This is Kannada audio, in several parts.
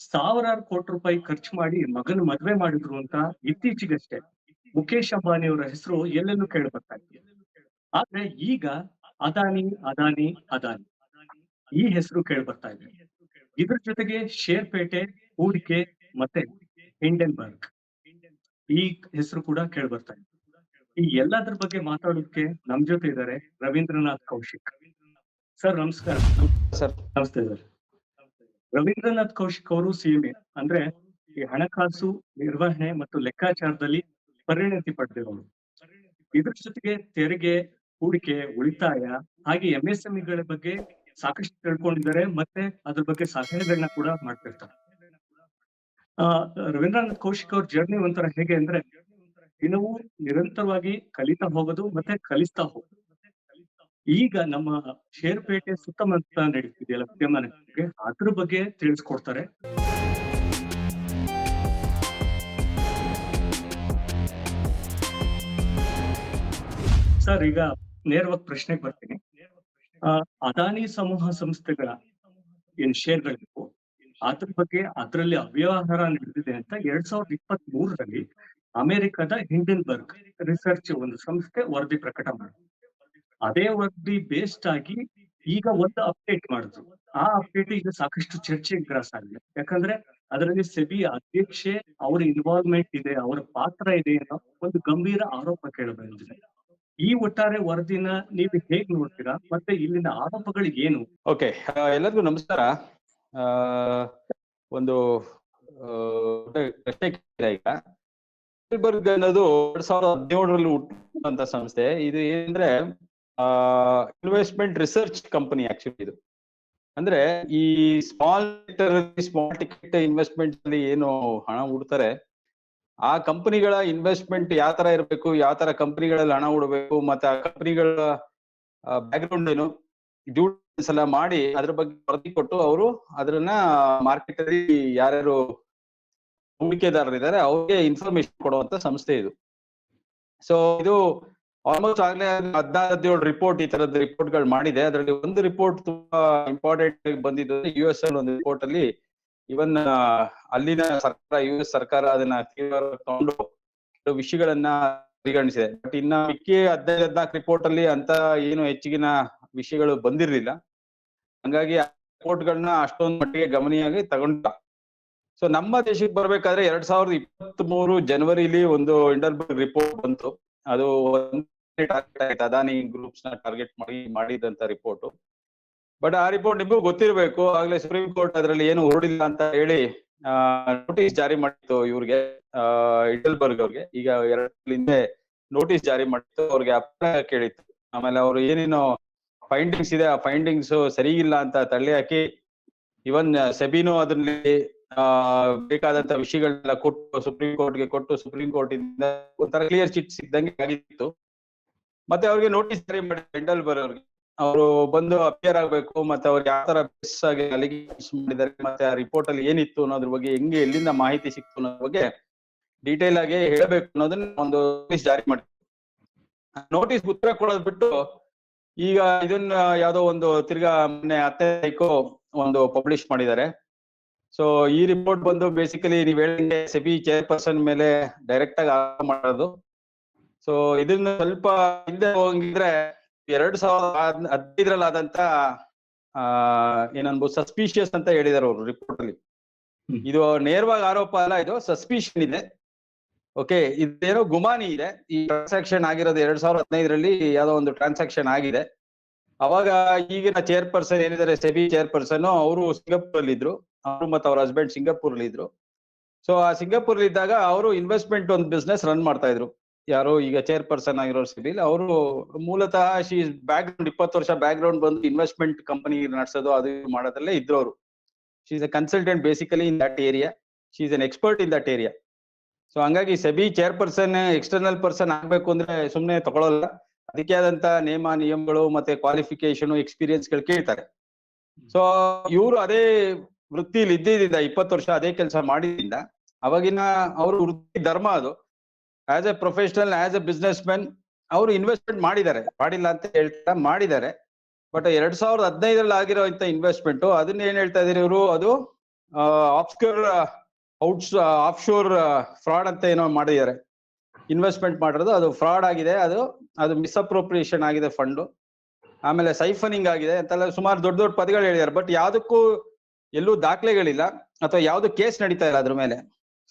ಸಾವಿರಾರು ಕೋಟಿ ರೂಪಾಯಿ ಖರ್ಚು ಮಾಡಿ ಮಗನ ಮದ್ವೆ ಮಾಡಿದ್ರು ಅಂತ ಇತ್ತೀಚೆಗಷ್ಟೇ ಮುಖೇಶ್ ಅಂಬಾನಿ ಅವರ ಹೆಸರು ಎಲ್ಲೆಲ್ಲೂ ಕೇಳಿ ಬರ್ತಾ ಇತ್ತು. ಆದ್ರೆ ಈಗ ಅದಾನಿ ಅದಾನಿ ಅದಾನಿ ಈ ಹೆಸರು ಕೇಳಿ ಬರ್ತಾ ಇದೆ. ಇದ್ರ ಜೊತೆಗೆ ಶೇರ್ಪೇಟೆ, ಹೂಡಿಕೆ ಮತ್ತೆ ಹಿಂಡೆನ್ಬರ್ಗ್ ಈ ಹೆಸರು ಕೂಡ ಕೇಳಿ ಬರ್ತಾ ಇದೆ. ಈ ಎಲ್ಲದ್ರ ಬಗ್ಗೆ ಮಾತಾಡೋದಕ್ಕೆ ನಮ್ ಜೊತೆ ಇದ್ದಾರೆ ರವೀಂದ್ರನಾಥ್ ಕೌಶಿಕ್ ಸರ್. ನಮಸ್ಕಾರ ಸರ್. ನಮಸ್ತೆ ಸರ್. ರವೀಂದ್ರನಾಥ್ ಕೌಶಿಕ್ ಅವರು ಸಿಎಂಎ ಅಂದ್ರೆ ಈ ಹಣಕಾಸು ನಿರ್ವಹಣೆ ಮತ್ತು ಲೆಕ್ಕಾಚಾರದಲ್ಲಿ ಪರಿಣತಿ ಪಡೆದಿರೋರು. ಇದ್ರ ಜೊತೆಗೆ ತೆರಿಗೆ, ಹೂಡಿಕೆ, ಉಳಿತಾಯ ಹಾಗೆ ಎಂಎಸ್ಎಂಇಗಳ ಬಗ್ಗೆ ಸಾಕಷ್ಟು ತಿಳ್ಕೊಂಡಿದ್ದಾರೆ ಮತ್ತೆ ಅದ್ರ ಬಗ್ಗೆ ಸಾಧನೆಗಳನ್ನ ಕೂಡ ಮಾಡ್ತಿರ್ತಾರೆ. ರವೀಂದ್ರನಾಥ್ ಕೌಶಿಕ್ ಅವ್ರ ಜರ್ನಿ ಒಂಥರ ಹೇಗೆ ಅಂದ್ರೆ ದಿನವೂ ನಿರಂತರವಾಗಿ ಕಲಿತಾ ಹೋಗೋದು ಮತ್ತೆ ಕಲಿಸ್ತಾ ಹೋಗೋದು. ಈಗ ನಮ್ಮ ಶೇರ್ಪೇಟೆ ಸುತ್ತಮುತ್ತ ನಡೀತಿದೆಯಲ್ಲ ವಿದ್ಯಮಾನಕ್ಕೆ ಅದ್ರ ಬಗ್ಗೆ ತಿಳಿಸ್ಕೊಡ್ತಾರೆ. ಸರ್, ಈಗ ನೇರವಾಗಿ ಪ್ರಶ್ನೆಗೆ ಬರ್ತೀನಿ. ಅದಾನಿ ಸಮೂಹ ಸಂಸ್ಥೆಗಳ ಏನ್ ಶೇರ್ಗಳಿಗೂ ಅದ್ರ ಬಗ್ಗೆ ಅದರಲ್ಲಿ ಅವ್ಯವಹಾರ ನಡೆದಿದೆ ಅಂತ 2023ರಲ್ಲಿ ಅಮೆರಿಕದ ಹಿಂಡೆನ್ಬರ್ಗ್ ರಿಸರ್ಚ್ ಒಂದು ಸಂಸ್ಥೆ ವರದಿ ಪ್ರಕಟ ಮಾಡಿದ್ರು. ಅದೇ ವರದಿ ಬೇಸ್ಡ್ ಆಗಿ ಈಗ ಒಂದು ಅಪ್ಡೇಟ್ ಮಾಡಿದ್ರು. ಆ ಅಪ್ಡೇಟ್ ಈಗ ಸಾಕಷ್ಟು ಚರ್ಚೆಗೆ ಗ್ರಾಸ ಆಗಿದೆ. ಯಾಕಂದ್ರೆ ಅದರಲ್ಲಿ ಸೆಬಿ ಅಧ್ಯಕ್ಷೆ ಅವರ ಇನ್ವಾಲ್ವ್ಮೆಂಟ್ ಇದೆ, ಅವರ ಪಾತ್ರ ಇದೆ ಅನ್ನೋ ಒಂದು ಗಂಭೀರ ಆರೋಪ ಕೇಳಿ ಬಂದಿದೆ. ಈ ಒಟ್ಟಾರೆ ವರದಿನ ನೀವು ಹೇಗ್ ನೋಡ್ತೀರಾ ಮತ್ತೆ ಇಲ್ಲಿನ ಆರೋಪಗಳು ಏನು? ಓಕೆ, ಎಲ್ಲರಿಗೂ ನಮಸ್ಕಾರ. ಒಂದು ಪ್ರಶ್ನೆ ಈಗ ಹಿಂಡೆನ್ಬರ್ಗ್ ಅನ್ನೋದು 2017ರಲ್ಲಿ ಹುಟ್ಟುವಂತ ಸಂಸ್ಥೆ. ಇದು ಏನಂದ್ರೆ ಇನ್ವೆಸ್ಟ್ಮೆಂಟ್ ರಿಸರ್ಚ್ ಕಂಪನಿ. ಆಕ್ಚುಲಿ ಇದು ಅಂದ್ರೆ ಈ ಸ್ಮಾಲ್ ಟಿಕೆಟ್ ಇನ್ವೆಸ್ಟ್ಮೆಂಟ್ ಅಲ್ಲಿ ಏನು ಹಣ ಹೂಡ್ತಾರೆ ಆ ಕಂಪನಿಗಳ ಇನ್ವೆಸ್ಟ್ಮೆಂಟ್ ಯಾವ ತರ ಇರಬೇಕು, ಯಾವ ತರ ಕಂಪನಿಗಳಲ್ಲಿ ಹಣ ಹೂಡಬೇಕು, ಮತ್ತೆ ಆ ಕಂಪನಿಗಳ ಬ್ಯಾಕ್ಗ್ರೌಂಡ್ ಏನು ಡ್ಯೂ ಡಿಲಿಜೆನ್ಸ್ ಎಲ್ಲ ಮಾಡಿ ಅದ್ರ ಬಗ್ಗೆ ವರದಿ ಕೊಟ್ಟು ಅವರು ಅದನ್ನ ಮಾರ್ಕೆಟ್ ಅಲ್ಲಿ ಯಾರ್ಯಾರು ಹೂಡಿಕೆದಾರರಿದ್ದಾರೆ ಅವ್ರಿಗೆ ಇನ್ಫಾರ್ಮೇಶನ್ ಕೊಡುವಂತ ಸಂಸ್ಥೆ ಇದು. ಸೊ ಇದು ಆಲ್ಮೋಸ್ಟ್ ಆಗ್ಲೇ 17 ರಿಪೋರ್ಟ್ ಈ ತರದ ರಿಪೋರ್ಟ್ ಗಳು ಮಾಡಿದೆ. ಅದರಲ್ಲಿ ಒಂದು ರಿಪೋರ್ಟ್ ತುಂಬಾ ಇಂಪಾರ್ಟೆಂಟ್ ಬಂದಿದ್ದು US ಅಲ್ಲಿ ಒಂದು ರಿಪೋರ್ಟ್ ಅಲ್ಲಿ ಇವನ್ ಅಲ್ಲಿನ ಸರ್ಕಾರ, US ಸರ್ಕಾರ ಅದನ್ನ ತಗೊಂಡು ಕೆಲವು ವಿಷಯಗಳನ್ನ ಪರಿಗಣಿಸಿದೆ. ಬಟ್ ಇನ್ನ ಮಿಕ್ಕಿ 15-14 ರಿಪೋರ್ಟ್ ಅಲ್ಲಿ ಅಂತ ಏನು ಹೆಚ್ಚಿಗಿನ ವಿಷಯಗಳು ಬಂದಿರ್ಲಿಲ್ಲ. ಹಂಗಾಗಿ ಆ ರಿಪೋರ್ಟ್ ಗಳನ್ನ ಅಷ್ಟೊಂದು ಮಟ್ಟಿಗೆ ಗಮನಿಯಾಗಿ ತಗೊಂಡ. ಸೊ ನಮ್ಮ ದೇಶಕ್ಕೆ ಬರ್ಬೇಕಾದ್ರೆ 2023 ಜನವರಿಲಿ ಒಂದು ಹಿಂಡೆನ್ಬರ್ಗ್ ರಿಪೋರ್ಟ್ ಬಂತು. ಅದು ಅದಾನಿ ಗ್ರೂಪ್ಸ್ ನ ಟಾರ್ಗೆಟ್ ಮಾಡಿದಂತ ರಿಪೋರ್ಟ್. ಬಟ್ ಆ ರಿಪೋರ್ಟ್ ನಿಮಗೂ ಗೊತ್ತಿರಬೇಕು, ಆಗ್ಲೇ ಸುಪ್ರೀಂ ಕೋರ್ಟ್ ಅದರಲ್ಲಿ ಏನು ಹೊರಡಿಲ್ಲ ಅಂತ ಹೇಳಿ ನೋಟಿಸ್ ಜಾರಿ ಮಾಡಿತ್ತು ಇವ್ರಿಗೆ, ಹಿಂಡೆನ್ಬರ್ಗ್ ಅವ್ರಿಗೆ. ಈಗ 2 ಹಿಂದೆ ನೋಟಿಸ್ ಜಾರಿ ಮಾಡಿತ್ತು, ಅವ್ರಿಗೆ ಅಪ್ಲೈ ಕೇಳಿತ್ತು. ಆಮೇಲೆ ಅವರು ಏನೇನು ಫೈಂಡಿಂಗ್ಸ್ ಇದೆ ಆ ಫೈಂಡಿಂಗ್ಸ್ ಸರಿ ಇಲ್ಲ ಅಂತ ತಳ್ಳಿ ಹಾಕಿ ಇವನ್ ಸೆಬಿನೂ ಅದರಲ್ಲಿ ಬೇಕಾದಂತ ವಿಷಯಗಳನ್ನ ಕೊಟ್ಟು ಸುಪ್ರೀಂ ಕೋರ್ಟ್ಗೆ ಕೊಟ್ಟು ಸುಪ್ರೀಂ ಕೋರ್ಟ್ ಇಂದ ಒಂಥರ ಕ್ಲಿಯರ್ ಚಿಟ್ ಸಿಕ್ದಂಗೆ ಆಗಿತ್ತು. ಮತ್ತೆ ಅವ್ರಿಗೆ ನೋಟಿಸ್ ಜಾರಿ ಮಾಡಿದ್ರು ಹಿಂಡೆನ್ಬರ್ಗ್ ಅವ್ರಿಗೆ. ಅವರು ಬಂದು ಅಪಿಯರ್ ಆಗ್ಬೇಕು, ಮತ್ತೆ ಅವ್ರು ಯಾವ ತರ ಬೇಸ್ ಆಗಿ ಅಲಿಗೇಷನ್ಸ್ ಮಾಡಿದ್ದಾರೆ, ಮತ್ತೆ ಆ ರಿಪೋರ್ಟ್ ಅಲ್ಲಿ ಏನಿತ್ತು ಅನ್ನೋದ್ರ ಬಗ್ಗೆ, ಹೆಂಗೆ ಎಲ್ಲಿಂದ ಮಾಹಿತಿ ಸಿಕ್ತು ಅನ್ನೋದ್ರ ಬಗ್ಗೆ ಡೀಟೇಲ್ ಆಗಿ ಹೇಳಬೇಕು ಅನ್ನೋದನ್ನ ಒಂದು ನೋಟಿಸ್ ಜಾರಿ ಮಾಡಿದ್ರು. ನೋಟಿಸ್ ಉತ್ತರ ಕೊಡೋದ್ ಬಿಟ್ಟು ಈಗ ಇದನ್ನ ಯಾವ್ದೋ ಒಂದು ತಿರ್ಗಾ ಮೊನ್ನೆ 10ನೇ ತಾರೀಕು ಒಂದು ಪಬ್ಲಿಷ್ ಮಾಡಿದ್ದಾರೆ. ಸೊ ಈ ರಿಪೋರ್ಟ್ ಬಂದು ಬೇಸಿಕಲಿ ನೀವ್ ಹೇಳಿದಂಗೆ ಸೆಬಿ ಚೇರ್ಪರ್ಸನ್ ಮೇಲೆ ಡೈರೆಕ್ಟ್ ಆಗಿ ಆರೋಪ ಮಾಡೋದು. ಸೊ ಇದನ್ನ ಸ್ವಲ್ಪ ಹಿಂದೆ ಹೋಗಿದ್ರೆ 2015ರಲ್ಲಿ ಆದಂತ ಏನನ್ಬೋದು ಸಸ್ಪಿಷಿಯಸ್ ಅಂತ ಹೇಳಿದಾರೆ ಅವರು ರಿಪೋರ್ಟ್ ಅಲ್ಲಿ. ಇದು ನೇರವಾಗಿ ಆರೋಪ ಅಲ್ಲ, ಇದು ಸಸ್ಪಿಷನ್ ಇದೆ. ಓಕೆ, ಇದೇನೋ ಗುಮಾನಿ ಇದೆ. ಈ ಟ್ರಾನ್ಸಾಕ್ಷನ್ ಆಗಿರೋದು 2015ರಲ್ಲಿ ಯಾವ್ದೋ ಒಂದು ಟ್ರಾನ್ಸಾಕ್ಷನ್ ಆಗಿದೆ. ಅವಾಗ ಈಗಿನ ಚೇರ್ಪರ್ಸನ್ ಏನಿದ್ದಾರೆ ಸೆಬಿ ಚೇರ್ಪರ್ಸನ್, ಅವರು ಸಿಂಗಾಪುರ್ ಅಲ್ಲಿ ಇದ್ರು. ಅವರು ಮತ್ತೆ ಅವ್ರ ಹಸ್ಬೆಂಡ್ ಸಿಂಗಾಪುರ್ ಅಲ್ಲಿ ಇದ್ರು. ಸೊ ಆ ಸಿಂಗಾಪುರ್ ಇದ್ದಾಗ ಅವರು ಇನ್ವೆಸ್ಟ್ಮೆಂಟ್ ಒಂದು ಬಿಸ್ನೆಸ್ ರನ್ ಮಾಡ್ತಾ ಇದ್ರು. ಯಾರು ಈಗ ಚೇರ್ಪರ್ಸನ್ ಆಗಿರೋ ಸೆಬಿಲ್ ಅವರು ಮೂಲತಃ ಬ್ಯಾಕ್ ಗ್ರೌಂಡ್ 20 ವರ್ಷ ಬ್ಯಾಕ್ ಗ್ರೌಂಡ್ ಬಂದು ಇನ್ವೆಸ್ಟ್ಮೆಂಟ್ ಕಂಪನಿ ನಡೆಸೋದು ಅದು ಮಾಡೋದಲ್ಲೇ ಇದ್ರು ಅವರು. She is A consultant basically in that area. She is N expert in that area. So ಹಂಗಾಗಿ ಸೆಬಿ ಚೇರ್ಪರ್ಸನ್ ಎಕ್ಸ್ಟರ್ನಲ್ ಪರ್ಸನ್ ಆಗ್ಬೇಕು ಅಂದ್ರೆ ಸುಮ್ನೆ ತಗೊಳ್ಳಲ್ಲ. ಅದಕ್ಕೆ ಆದಂತ ನಿಯಮಗಳು ಮತ್ತೆ ಕ್ವಾಲಿಫಿಕೇಶನ್ ಎಕ್ಸ್ಪೀರಿಯನ್ಸ್ ಗಳು ಕೇಳ್ತಾರೆ. ಸೊ ಇವರು ಅದೇ ವೃತ್ತಿಲಿ ಇದ್ದಿದ್ದಿಂದ 20 ವರ್ಷ ಅದೇ ಕೆಲಸ ಮಾಡಿದ್ರಿಂದ ಅವಾಗಿನ ಅವ್ರ ವೃತ್ತಿ ಧರ್ಮ ಅದು. As A professional, as A business man ಅವರು ಇನ್ವೆಸ್ಟ್ಮೆಂಟ್ ಮಾಡಿದ್ದಾರೆ, ಮಾಡಿಲ್ಲ ಅಂತ ಹೇಳ್ತಾ ಮಾಡಿದ್ದಾರೆ. ಬಟ್ 2015ರಲ್ಲಿ ಆಗಿರೋ ಇಂಥ ಇನ್ವೆಸ್ಟ್ಮೆಂಟ್ ಅದನ್ನ ಏನ್ ಹೇಳ್ತಾ ಇದೀರಿ ಇವರು, ಅದು ಆಫ್ಸ್ಕ್ಯೂರ್ ಆಫ್ಶೋರ್ ಫ್ರಾಡ್ ಅಂತ ಏನೋ ಮಾಡಿದ್ದಾರೆ. ಇನ್ವೆಸ್ಟ್ಮೆಂಟ್ ಮಾಡಿರೋದು ಅದು ಫ್ರಾಡ್ ಆಗಿದೆ, ಅದು ಮಿಸ್ಅಪ್ರೋಪ್ರಿಯೇಷನ್ ಆಗಿದೆ ಫಂಡ್. ಆಮೇಲೆ ಸೈಫನಿಂಗ್ ಆಗಿದೆ ಅಂತೆಲ್ಲ ಸುಮಾರು ದೊಡ್ಡ ದೊಡ್ಡ ಪದಗಳು ಹೇಳಿದ್ದಾರೆ. ಬಟ್ ಯಾವ್ದಕ್ಕೂ ಎಲ್ಲೂ ದಾಖಲೆಗಳಿಲ್ಲ ಅಥವಾ ಯಾವ್ದು ಕೇಸ್ ನಡೀತಾ ಇಲ್ಲ ಅದ್ರ ಮೇಲೆ.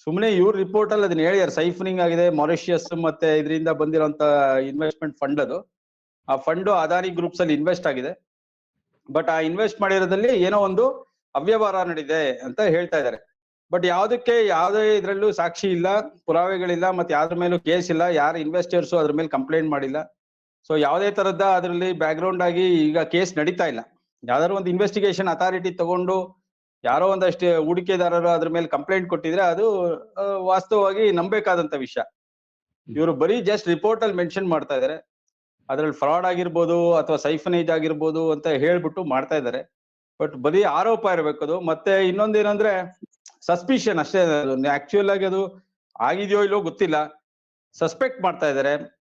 ಸುಮ್ಮನೆ ಇವ್ರ ರಿಪೋರ್ಟ್ ಅಲ್ಲಿ ಅದನ್ನ ಹೇಳಿದ್ದಾರೆ, ಸೈಫನಿಂಗ್ ಆಗಿದೆ ಮಾರಿಷಿಯಸ್ ಮತ್ತೆ ಇದರಿಂದ ಬಂದಿರೋಂತ ಇನ್ವೆಸ್ಟ್ಮೆಂಟ್ ಫಂಡ್ ಅದು. ಆ ಫಂಡ್ ಅದಾನಿ ಗ್ರೂಪ್ಸ್ ಅಲ್ಲಿ ಇನ್ವೆಸ್ಟ್ ಆಗಿದೆ. ಬಟ್ ಆ ಇನ್ವೆಸ್ಟ್ ಮಾಡಿರೋದ್ರಲ್ಲಿ ಏನೋ ಒಂದು ಅವ್ಯವಹಾರ ನಡೆದಿದೆ ಅಂತ ಹೇಳ್ತಾ ಇದ್ದಾರೆ. ಬಟ್ ಯಾವುದೇ ಇದ್ರಲ್ಲೂ ಸಾಕ್ಷಿ ಇಲ್ಲ, ಪುರಾವೆಗಳಿಲ್ಲ, ಮತ್ತೆ ಯಾವ್ದ್ರ ಮೇಲೂ ಕೇಸ್ ಇಲ್ಲ, ಯಾರು ಇನ್ವೆಸ್ಟರ್ಸ್ ಅದ್ರ ಮೇಲೆ ಕಂಪ್ಲೇಂಟ್ ಮಾಡಿಲ್ಲ. ಸೊ ಯಾವುದೇ ತರದ್ದ ಅದ್ರಲ್ಲಿ ಬ್ಯಾಕ್ ಗ್ರೌಂಡ್ ಆಗಿ ಈಗ ಕೇಸ್ ನಡೀತಾ ಇಲ್ಲ. ಯಾವ್ದಾದ್ರು ಒಂದು ಇನ್ವೆಸ್ಟಿಗೇಷನ್ ಅಥಾರಿಟಿ ತಗೊಂಡು ಯಾರೋ ಒಂದಷ್ಟು ಹೂಡಿಕೆದಾರರು ಅದ್ರ ಮೇಲೆ ಕಂಪ್ಲೇಂಟ್ ಕೊಟ್ಟಿದ್ರೆ ಅದು ವಾಸ್ತವವಾಗಿ ನಂಬೇಕಾದಂತ ವಿಷಯ. ಇವರು ಬರೀ ಜಸ್ಟ್ ರಿಪೋರ್ಟ್ ಅಲ್ಲಿ ಮೆನ್ಷನ್ ಮಾಡ್ತಾ ಇದಾರೆ, ಅದ್ರಲ್ಲಿ ಫ್ರಾಡ್ ಆಗಿರ್ಬೋದು ಅಥವಾ ಸೈಫನೇಜ್ ಆಗಿರ್ಬೋದು ಅಂತ ಹೇಳ್ಬಿಟ್ಟು ಮಾಡ್ತಾ ಇದ್ದಾರೆ. ಬಟ್ ಬರೀ ಆರೋಪ ಇರ್ಬೇಕು ಅದು. ಮತ್ತೆ ಇನ್ನೊಂದೇನಂದ್ರೆ ಸಸ್ಪಿಷನ್ ಅಷ್ಟೇ. ಆಕ್ಚುಯಲ್ ಆಗಿ ಅದು ಆಗಿದೆಯೋ ಇಲ್ಲೋ ಗೊತ್ತಿಲ್ಲ, ಸಸ್ಪೆಕ್ಟ್ ಮಾಡ್ತಾ ಇದ್ದಾರೆ.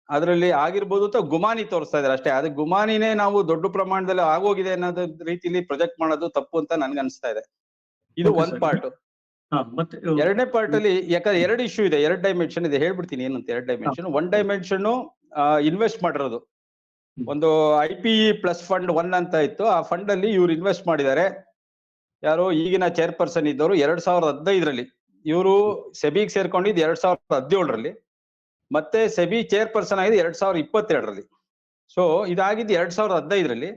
ಅದರಲ್ಲಿ ಆಗಿರ್ಬೋದು ಅಂತ ಗುಮಾನಿ ತೋರಿಸ್ತಾ ಇದಾರೆ ಅಷ್ಟೇ. ಅದು ಗುಮಾನಿನೇ ನಾವು ದೊಡ್ಡ ಪ್ರಮಾಣದಲ್ಲಿ ಆಗೋಗಿದೆ ಅನ್ನೋದ ರೀತಿಲಿ ಪ್ರೊಜೆಕ್ಟ್ ಮಾಡೋದು ತಪ್ಪು ಅಂತ ನನ್ಗೆ ಅನ್ಸ್ತಾ ಇದೆ. ಇದು ಒಂದ್ ಪಾರ್ಟ್. ಎರಡನೇ ಪಾರ್ಟ್ ಅಲ್ಲಿ ಯಾಕಂದ್ರೆ ಎರಡು ಇಶ್ಯೂ ಇದೆ, ಎರಡು ಡೈಮೆನ್ಷನ್ ಇದೆ. ಹೇಳ್ಬಿಡ್ತೀನಿ ಏನಂತ. ಎರಡು ಡೈಮೆನ್ಷನ್. ಒನ್ ಡೈಮೆನ್ಷನ್ ಇನ್ವೆಸ್ಟ್ ಮಾಡಿರೋದು ಒಂದು IPE ಪ್ಲಸ್ ಫಂಡ್ 1 ಅಂತ ಇತ್ತು. ಆ ಫಂಡ್ ಅಲ್ಲಿ ಇವ್ರು ಇನ್ವೆಸ್ಟ್ ಮಾಡಿದ್ದಾರೆ. ಯಾರು ಈಗಿನ ಚೇರ್ಪರ್ಸನ್ ಇದ್ದವರು 2015ರಲ್ಲಿ, ಇವರು ಸೆಬಿಗೆ ಸೇರ್ಕೊಂಡಿದ್ದು 2017ರಲ್ಲಿ, ಮತ್ತೆ ಸೆಬಿ ಚೇರ್ಪರ್ಸನ್ ಆಗಿದ್ದು 2022ರಲ್ಲಿ. ಸೊ ಇದಾಗಿದ್ದು 2015ರಲ್ಲಿ.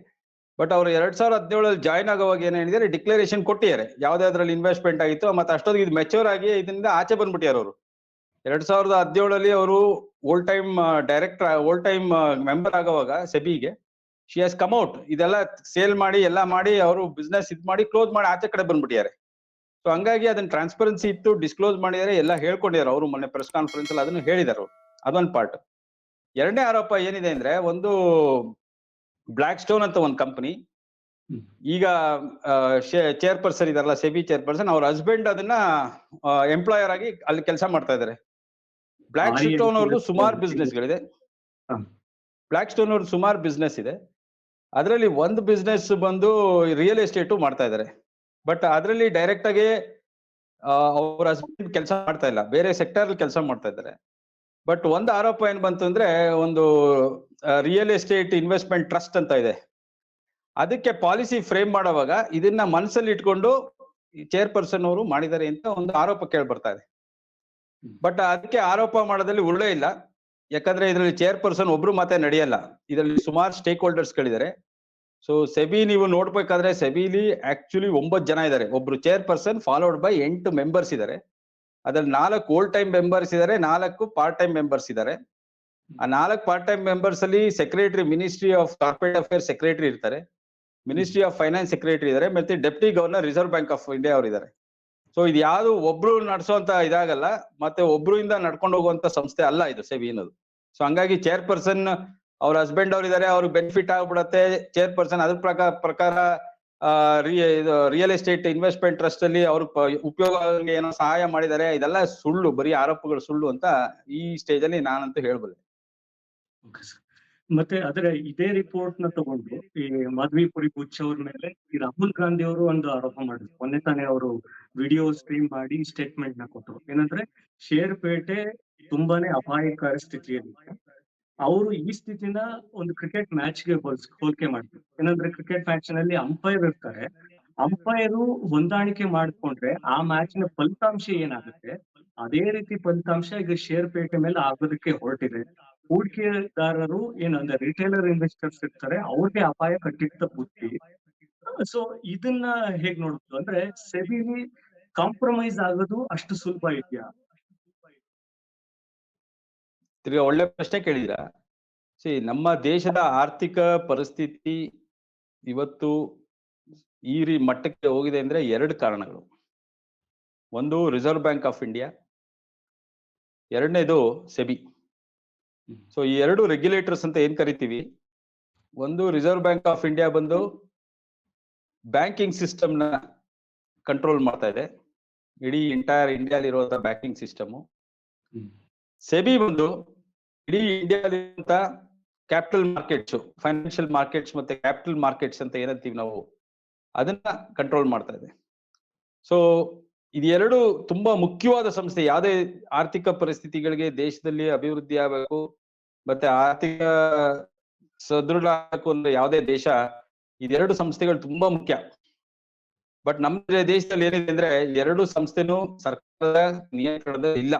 ಬಟ್ ಅವರು 2017ರಲ್ಲಿ ಜಾಯ್ನ್ ಆಗುವಾಗ ಏನ್ ಹೇಳಿದ್ದಾರೆ, ಡಿಕ್ಲರೇಷನ್ ಕೊಟ್ಟಿದ್ದಾರೆ ಯಾವ್ದಾದ್ರಲ್ಲಿ ಇನ್ವೆಸ್ಟ್ಮೆಂಟ್ ಆಗಿತ್ತು. ಮತ್ತೆ ಅಷ್ಟೊತ್ತಿಗೆ ಇದು ಮೆಚೂರ್ ಆಗಿ ಇದರಿಂದ ಆಚೆ ಬಂದ್ಬಿಟ್ಟಿದ್ದಾರೆ ಅವರು. 2017ರಲ್ಲಿ ಅವರು ಓಲ್ಡ್ ಟೈಮ್ ಮೆಂಬರ್ ಆಗುವಾಗ ಸೆಬಿಗೆ ಶಿ ಹ್ಯಾಸ್ ಕಮ್ ಔಟ್. ಇದೆಲ್ಲ ಸೇಲ್ ಮಾಡಿ ಎಲ್ಲ ಮಾಡಿ ಅವರು ಬಿಸ್ನೆಸ್ ಮಾಡಿ ಕ್ಲೋಸ್ ಮಾಡಿ ಆಚೆ ಕಡೆ ಬಂದ್ಬಿಟ್ಟಿದ್ದಾರೆ. ಸೊ ಹಂಗಾಗಿ ಅದನ್ನ ಟ್ರಾನ್ಸ್ಪರೆನ್ಸಿ ಇತ್ತು, ಡಿಸ್ಕ್ಲೋಸ್ ಮಾಡಿದ್ದಾರೆ, ಎಲ್ಲ ಹೇಳ್ಕೊಂಡಿದ್ದಾರೆ ಅವರು. ಮೊನ್ನೆ ಪ್ರೆಸ್ ಕಾನ್ಫರೆನ್ಸ್ ಅಲ್ಲಿ ಅದನ್ನು ಹೇಳಿದ್ದಾರೆ. ಅದೊಂದು ಪಾರ್ಟ್. ಎರಡನೇ ಆರೋಪ ಏನಿದೆ ಅಂದ್ರೆ, ಒಂದು ಬ್ಲಾಕ್ ಸ್ಟೋನ್ ಅಂತ ಒಂದು ಕಂಪನಿ, ಈಗ ಚೇರ್ಪರ್ಸನ್ ಇದಾರಲ್ಲ ಸೆಬಿ ಚೇರ್ಪರ್ಸನ್, ಅವ್ರ ಹಸ್ಬೆಂಡ್ ಅದನ್ನ ಎಂಪ್ಲಾಯರ್ ಆಗಿ ಅಲ್ಲಿ ಕೆಲಸ ಮಾಡ್ತಾ ಇದ್ದಾರೆ. ಬ್ಲಾಕ್ ಸ್ಟೋನ್ ಅವ್ರದ್ದು ಸುಮಾರು ಬಿಸ್ನೆಸ್ ಇದೆ. ಅದರಲ್ಲಿ ಒಂದು ಬಿಸ್ನೆಸ್ ಬಂದು ರಿಯಲ್ ಎಸ್ಟೇಟು ಮಾಡ್ತಾ ಇದ್ದಾರೆ. ಬಟ್ ಅದರಲ್ಲಿ ಡೈರೆಕ್ಟ್ ಆಗಿ ಅವ್ರ ಹಸ್ಬೆಂಡ್ ಕೆಲಸ ಮಾಡ್ತಾ ಇಲ್ಲ, ಬೇರೆ ಸೆಕ್ಟರ್ ಕೆಲಸ ಮಾಡ್ತಾ ಇದ್ದಾರೆ. ಬಟ್ ಒಂದು ಆರೋಪ ಏನ್ ಬಂತು ಅಂದ್ರೆ, ಒಂದು ರಿಯಲ್ ಎಸ್ಟೇಟ್ ಇನ್ವೆಸ್ಟ್ಮೆಂಟ್ ಟ್ರಸ್ಟ್ ಅಂತ ಇದೆ, ಅದಕ್ಕೆ ಪಾಲಿಸಿ ಫ್ರೇಮ್ ಮಾಡುವಾಗ ಇದನ್ನ ಮನಸ್ಸಲ್ಲಿ ಇಟ್ಕೊಂಡು ಚೇರ್ಪರ್ಸನ್ ಅವರು ಮಾಡಿದ್ದಾರೆ ಅಂತ ಒಂದು ಆರೋಪ ಕೇಳಿ ಬರ್ತಾ ಇದೆ. ಬಟ್ ಅದಕ್ಕೆ ಆರೋಪ ಮಾಡೋದ್ರಲ್ಲಿ ಒಳ್ಳೆ ಇಲ್ಲ. ಯಾಕಂದ್ರೆ ಇದರಲ್ಲಿ ಚೇರ್ಪರ್ಸನ್ ಒಬ್ರು ಮಾತ್ರ ನಡೆಯಲ್ಲ, ಇದರಲ್ಲಿ ಸುಮಾರು ಸ್ಟೇಕ್ ಹೋಲ್ಡರ್ಸ್ ಗಳಿದ್ದಾರೆ. ಸೊ ಸೆಬಿ ನೀವು ನೋಡ್ಬೇಕಾದ್ರೆ ಸೆಬಿಲಿ ಆಕ್ಚುಲಿ 9 ಜನ ಇದ್ದಾರೆ. ಒಬ್ರು ಚೇರ್ಪರ್ಸನ್ ಫಾಲೋಡ್ ಬೈ 8 ಮೆಂಬರ್ಸ್ ಇದ್ದಾರೆ. ಅದ್ರಲ್ಲಿ 4 ಓಲ್ಡ್ ಟೈಮ್ ಮೆಂಬರ್ಸ್ ಇದ್ದಾರೆ, 4 ಪಾರ್ಟ್ ಟೈಮ್ ಮೆಂಬರ್ಸ್ ಇದ್ದಾರೆ. ಆ 4 ಪಾರ್ಟ್ ಟೈಮ್ ಮೆಂಬರ್ಸ್ ಅಲ್ಲಿ secretary, ministry of corporate affairs secretary ಇರ್ತಾರೆ, ಮಿನಿಸ್ಟ್ರಿ ಆಫ್ ಫೈನಾನ್ಸ್ ಸೆಕ್ರೆಟರಿ ಇದ್ದಾರೆ, ಮತ್ತೆ deputy governor reserve bank of India ಅವರು ಇದ್ದಾರೆ. ಸೊ ಇದು ಯಾವ್ದು ಒಬ್ರು ನಡ್ಸೋಂತ ಇದಾಗಲ್ಲ, ಮತ್ತೆ ಒಬ್ರಿಂದ ನಡ್ಕೊಂಡು ಹೋಗುವಂತ ಸಂಸ್ಥೆ ಅಲ್ಲ ಇದು ಸೆಬಿ ಅನ್ನೋದು. ಸೊ ಹಂಗಾಗಿ ಚೇರ್ಪರ್ಸನ್ ಅವ್ರ ಹಸ್ಬೆಂಡ್ ಅವ್ರು ಇದಾರೆ, ಅವ್ರಿಗೆ ಬೆನಿಫಿಟ್ ಆಗ್ಬಿಡತ್ತೆ. ಚೇರ್ಪರ್ಸನ್ ಅದ್ರ ಪ್ರಕಾರ ರಿಯಲ್ ಎಸ್ಟೇಟ್ ಇನ್ವೆಸ್ಟ್ಮೆಂಟ್ ಟ್ರಸ್ಟ್ ಅಲ್ಲಿ ಅವ್ರ ಉಪಯೋಗ ಏನೋ ಸಹಾಯ ಮಾಡಿದ್ದಾರೆ. ಇದೆಲ್ಲ ಸುಳ್ಳು, ಬರೀ ಆರೋಪಗಳು ಸುಳ್ಳು ಅಂತ ಈ ಸ್ಟೇಜ್ ಅಲ್ಲಿ ನಾನಂತೂ ಹೇಳ್ಬಲ್ಲೆ. ಮತ್ತೆ ಅದರ ಇದೇ ರಿಪೋರ್ಟ್ ನ ತಗೊಂಡು ಈ ಮಾಧವಿಪುರಿ ಬುಚ್ ಅವ್ರ ಮೇಲೆ ಈ ರಾಹುಲ್ ಗಾಂಧಿ ಅವರು ಒಂದು ಆರೋಪ ಮಾಡಿದ್ರು. ಮೊನ್ನೆ ತಾನೇ ಅವರು ವಿಡಿಯೋ ಸ್ಟ್ರೀಮ್ ಮಾಡಿ ಸ್ಟೇಟ್ಮೆಂಟ್ ನ ಕೊಟ್ಟರು. ಏನಂದ್ರೆ ಷೇರುಪೇಟೆ ತುಂಬಾನೇ ಅಪಾಯಕಾರಿ ಸ್ಥಿತಿಯಲ್ಲಿದೆ. ಅವರು ಈ ಸ್ಥಿತಿನ ಒಂದು ಕ್ರಿಕೆಟ್ ಮ್ಯಾಚ್ ಗೆ ಹೋಲಿಕೆ ಮಾಡ್ತಾರೆ. ಏನಂದ್ರೆ ಕ್ರಿಕೆಟ್ ಮ್ಯಾಚ್ ನಲ್ಲಿ ಅಂಪೈರ್ ಇರ್ತಾರೆ, ಅಂಪೈರು ಹೊಂದಾಣಿಕೆ ಮಾಡ್ಕೊಂಡ್ರೆ ಆ ಮ್ಯಾಚ್ ನ ಫಲಿತಾಂಶ ಏನಾಗುತ್ತೆ, ಅದೇ ರೀತಿ ಫಲಿತಾಂಶ ಈಗ ಷೇರುಪೇಟೆ ಮೇಲೆ ಆಗೋದಕ್ಕೆ ಹೊರಟಿದೆ. ಹೂಡಿಕೆದಾರರು ಏನಂದ್ರೆ ರಿಟೇಲರ್ ಇನ್ವೆಸ್ಟರ್ಸ್ ಇರ್ತಾರೆ, ಅವ್ರಿಗೆ ಅಪಾಯ ಕಟ್ಟಿಟ್ಟ ಬುದ್ಧಿ. ಸೊ ಇದನ್ನ ಹೇಗ್ ನೋಡುದು ಅಂದ್ರೆ, ಸೆಬಿಲಿ ಕಾಂಪ್ರಮೈಸ್ ಆಗೋದು ಅಷ್ಟು ಸುಲಭ ಇದೆಯಾ? ತಿರ್ಗಾ ಒಳ್ಳೆ ಪ್ರಶ್ನೆ ಕೇಳಿದ್ರ. ನಮ್ಮ ದೇಶದ ಆರ್ಥಿಕ ಪರಿಸ್ಥಿತಿ ಇವತ್ತು ಈ ಮಟ್ಟಕ್ಕೆ ಹೋಗಿದೆ ಅಂದ್ರೆ 2 ಕಾರಣಗಳು. ಒಂದು ರಿಸರ್ವ್ ಬ್ಯಾಂಕ್ ಆಫ್ ಇಂಡಿಯಾ, ಎರಡನೇದು ಸೆಬಿ. ಸೊ ಈ 2 ರೆಗ್ಯುಲೇಟರ್ಸ್ ಅಂತ ಏನ್ ಕರಿತೀವಿ, ಒಂದು ರಿಸರ್ವ್ ಬ್ಯಾಂಕ್ ಆಫ್ ಇಂಡಿಯಾ ಬಂದು ಬ್ಯಾಂಕಿಂಗ್ ಸಿಸ್ಟಮ್ ನ ಕಂಟ್ರೋಲ್ ಮಾಡ್ತಾ ಇದೆ, ಇಡೀ ಎಂಟೈರ್ ಇಂಡಿಯಾದಲ್ಲಿ ಇರುವಂತಹ ಬ್ಯಾಂಕಿಂಗ್ ಸಿಸ್ಟಮ್. ಸೆಬಿ ಬಂದು ಇಡೀ ಇಂಡಿಯಾದ ಕ್ಯಾಪಿಟಲ್ ಮಾರ್ಕೆಟ್ಸ್, ಫೈನಾನ್ಷಿಯಲ್ ಮಾರ್ಕೆಟ್ಸ್ ಮತ್ತೆ ಕ್ಯಾಪಿಟಲ್ ಮಾರ್ಕೆಟ್ಸ್ ಅಂತ ಏನಂತೀವಿ ನಾವು, ಅದನ್ನ ಕಂಟ್ರೋಲ್ ಮಾಡ್ತಾ ಇದೆ. ಸೊ ಇದೆರಡು ತುಂಬಾ ಮುಖ್ಯವಾದ ಸಂಸ್ಥೆ. ಯಾವುದೇ ಆರ್ಥಿಕ ಪರಿಸ್ಥಿತಿಗಳಿಗೆ ದೇಶದಲ್ಲಿ ಅಭಿವೃದ್ಧಿ ಆಗಬೇಕು ಮತ್ತೆ ಆರ್ಥಿಕ ಸದೃಢ ಆಗಬೇಕು ಅಂದ್ರೆ ಯಾವುದೇ ದೇಶ ಇದೆರಡು ಸಂಸ್ಥೆಗಳು ತುಂಬಾ ಮುಖ್ಯ. ಬಟ್ ನಮ್ಮ ದೇಶದಲ್ಲಿ ಏನಿದೆ ಅಂದ್ರೆ ಎರಡು ಸಂಸ್ಥೆನೂ ಸರ್ಕಾರದ ನಿಯಂತ್ರಣದಲ್ಲಿ ಇಲ್ಲ,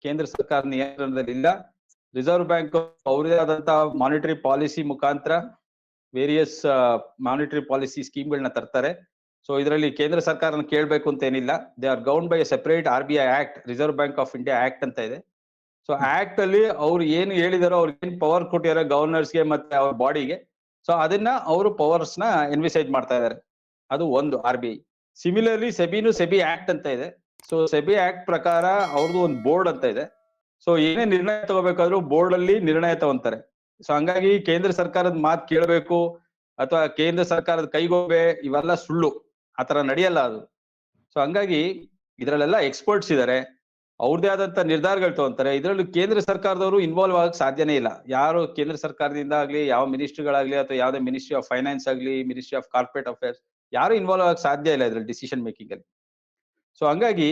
ಕೇಂದ್ರ ಸರ್ಕಾರ ನಿಯಂತ್ರಣದಲ್ಲಿ ಇಲ್ಲ. ರಿಸರ್ವ್ ಬ್ಯಾಂಕ್ ಅವರದೇ ಆದಂತಹ ಮಾನಿಟರಿ ಪಾಲಿಸಿ ಮುಖಾಂತರ ವೇರಿಯಸ್ ಮಾನಿಟರಿ ಪಾಲಿಸಿ ಸ್ಕೀಮ್ಗಳನ್ನ ತರ್ತಾರೆ. ಸೊ ಇದರಲ್ಲಿ ಕೇಂದ್ರ ಸರ್ಕಾರನ ಕೇಳಬೇಕು ಅಂತ ಏನಿಲ್ಲ. They are ಗೌರ್ನ್ by separate RBI act, reserve bank of India act ಅಂತ ಇದೆ. ಸೊ ಆಕ್ಟ್ ಅಲ್ಲಿ ಅವ್ರು ಏನು ಹೇಳಿದಾರೋ, ಅವ್ರಿಗೆ ಏನ್ ಪವರ್ ಕೊಟ್ಟಿರೋ ಗವರ್ನರ್ಸ್ಗೆ ಮತ್ತೆ ಅವ್ರ ಬಾಡಿಗೆ, ಸೊ ಅದನ್ನ ಅವರು ಪವರ್ಸ್ ನ ಎನ್ವಿಸೈಜ್ ಮಾಡ್ತಾ ಇದ್ದಾರೆ. ಅದು ಒಂದು RBI. ಸಿಮಿಲರ್ಲಿ ಸೆಬಿ ಆಕ್ಟ್ ಅಂತ ಇದೆ. ಸೊ ಸೆಬಿ ಆಕ್ಟ್ ಪ್ರಕಾರ ಅವ್ರದ್ದು ಒಂದು ಬೋರ್ಡ್ ಅಂತ ಇದೆ. ಸೊ ಏನೇ ನಿರ್ಣಯ ತಗೋಬೇಕಾದ್ರೂ ಬೋರ್ಡ್ ಅಲ್ಲಿ ನಿರ್ಣಯ ತಗೊಂತಾರೆ. ಸೊ ಹಂಗಾಗಿ ಕೇಂದ್ರ ಸರ್ಕಾರದ ಮಾತು ಕೇಳಬೇಕು ಅಥವಾ ಕೇಂದ್ರ ಸರ್ಕಾರದ ಕೈಗೋಬೆ ಇವೆಲ್ಲ ಸುಳ್ಳು, ಆತರ ನಡೆಯಲ್ಲ ಅದು. ಸೊ ಹಂಗಾಗಿ ಇದ್ರಲ್ಲೆಲ್ಲ ಎಕ್ಸ್ಪರ್ಟ್ಸ್ ಇದಾರೆ, ಅವ್ರದೇ ಆದಂತ ನಿರ್ಧಾರಗಳು ತಗೊಂತಾರೆ. ಇದರಲ್ಲಿ ಕೇಂದ್ರ ಸರ್ಕಾರದವರು ಇನ್ವಾಲ್ವ್ ಆಗಕ್ ಸಾಧ್ಯನೇ ಇಲ್ಲ. ಯಾರು ಕೇಂದ್ರ ಸರ್ಕಾರದಿಂದ ಆಗ್ಲಿ, ಯಾವ ಮಿನಿಸ್ಟ್ರಿಗಳಾಗ್ಲಿ ಅಥವಾ ಯಾವ್ದೇ ಮಿನಿಸ್ಟ್ರಿ ಆಫ್ ಫೈನಾನ್ಸ್ ಆಗ್ಲಿ, ಮಿನಿಸ್ಟ್ರಿ ಆಫ್ ಕಾರ್ಪೊರೇಟ್ ಅಫೇರ್ಸ್, ಯಾರು ಇನ್ವಾಲ್ವ್ ಆಗಕ್ ಸಾಧ್ಯ ಇಲ್ಲ ಇದ್ರಲ್ಲಿ ಡಿಸಿಷನ್ ಮೇಕಿಂಗ್ ಅಲ್ಲಿ. ಸೊ ಹಂಗಾಗಿ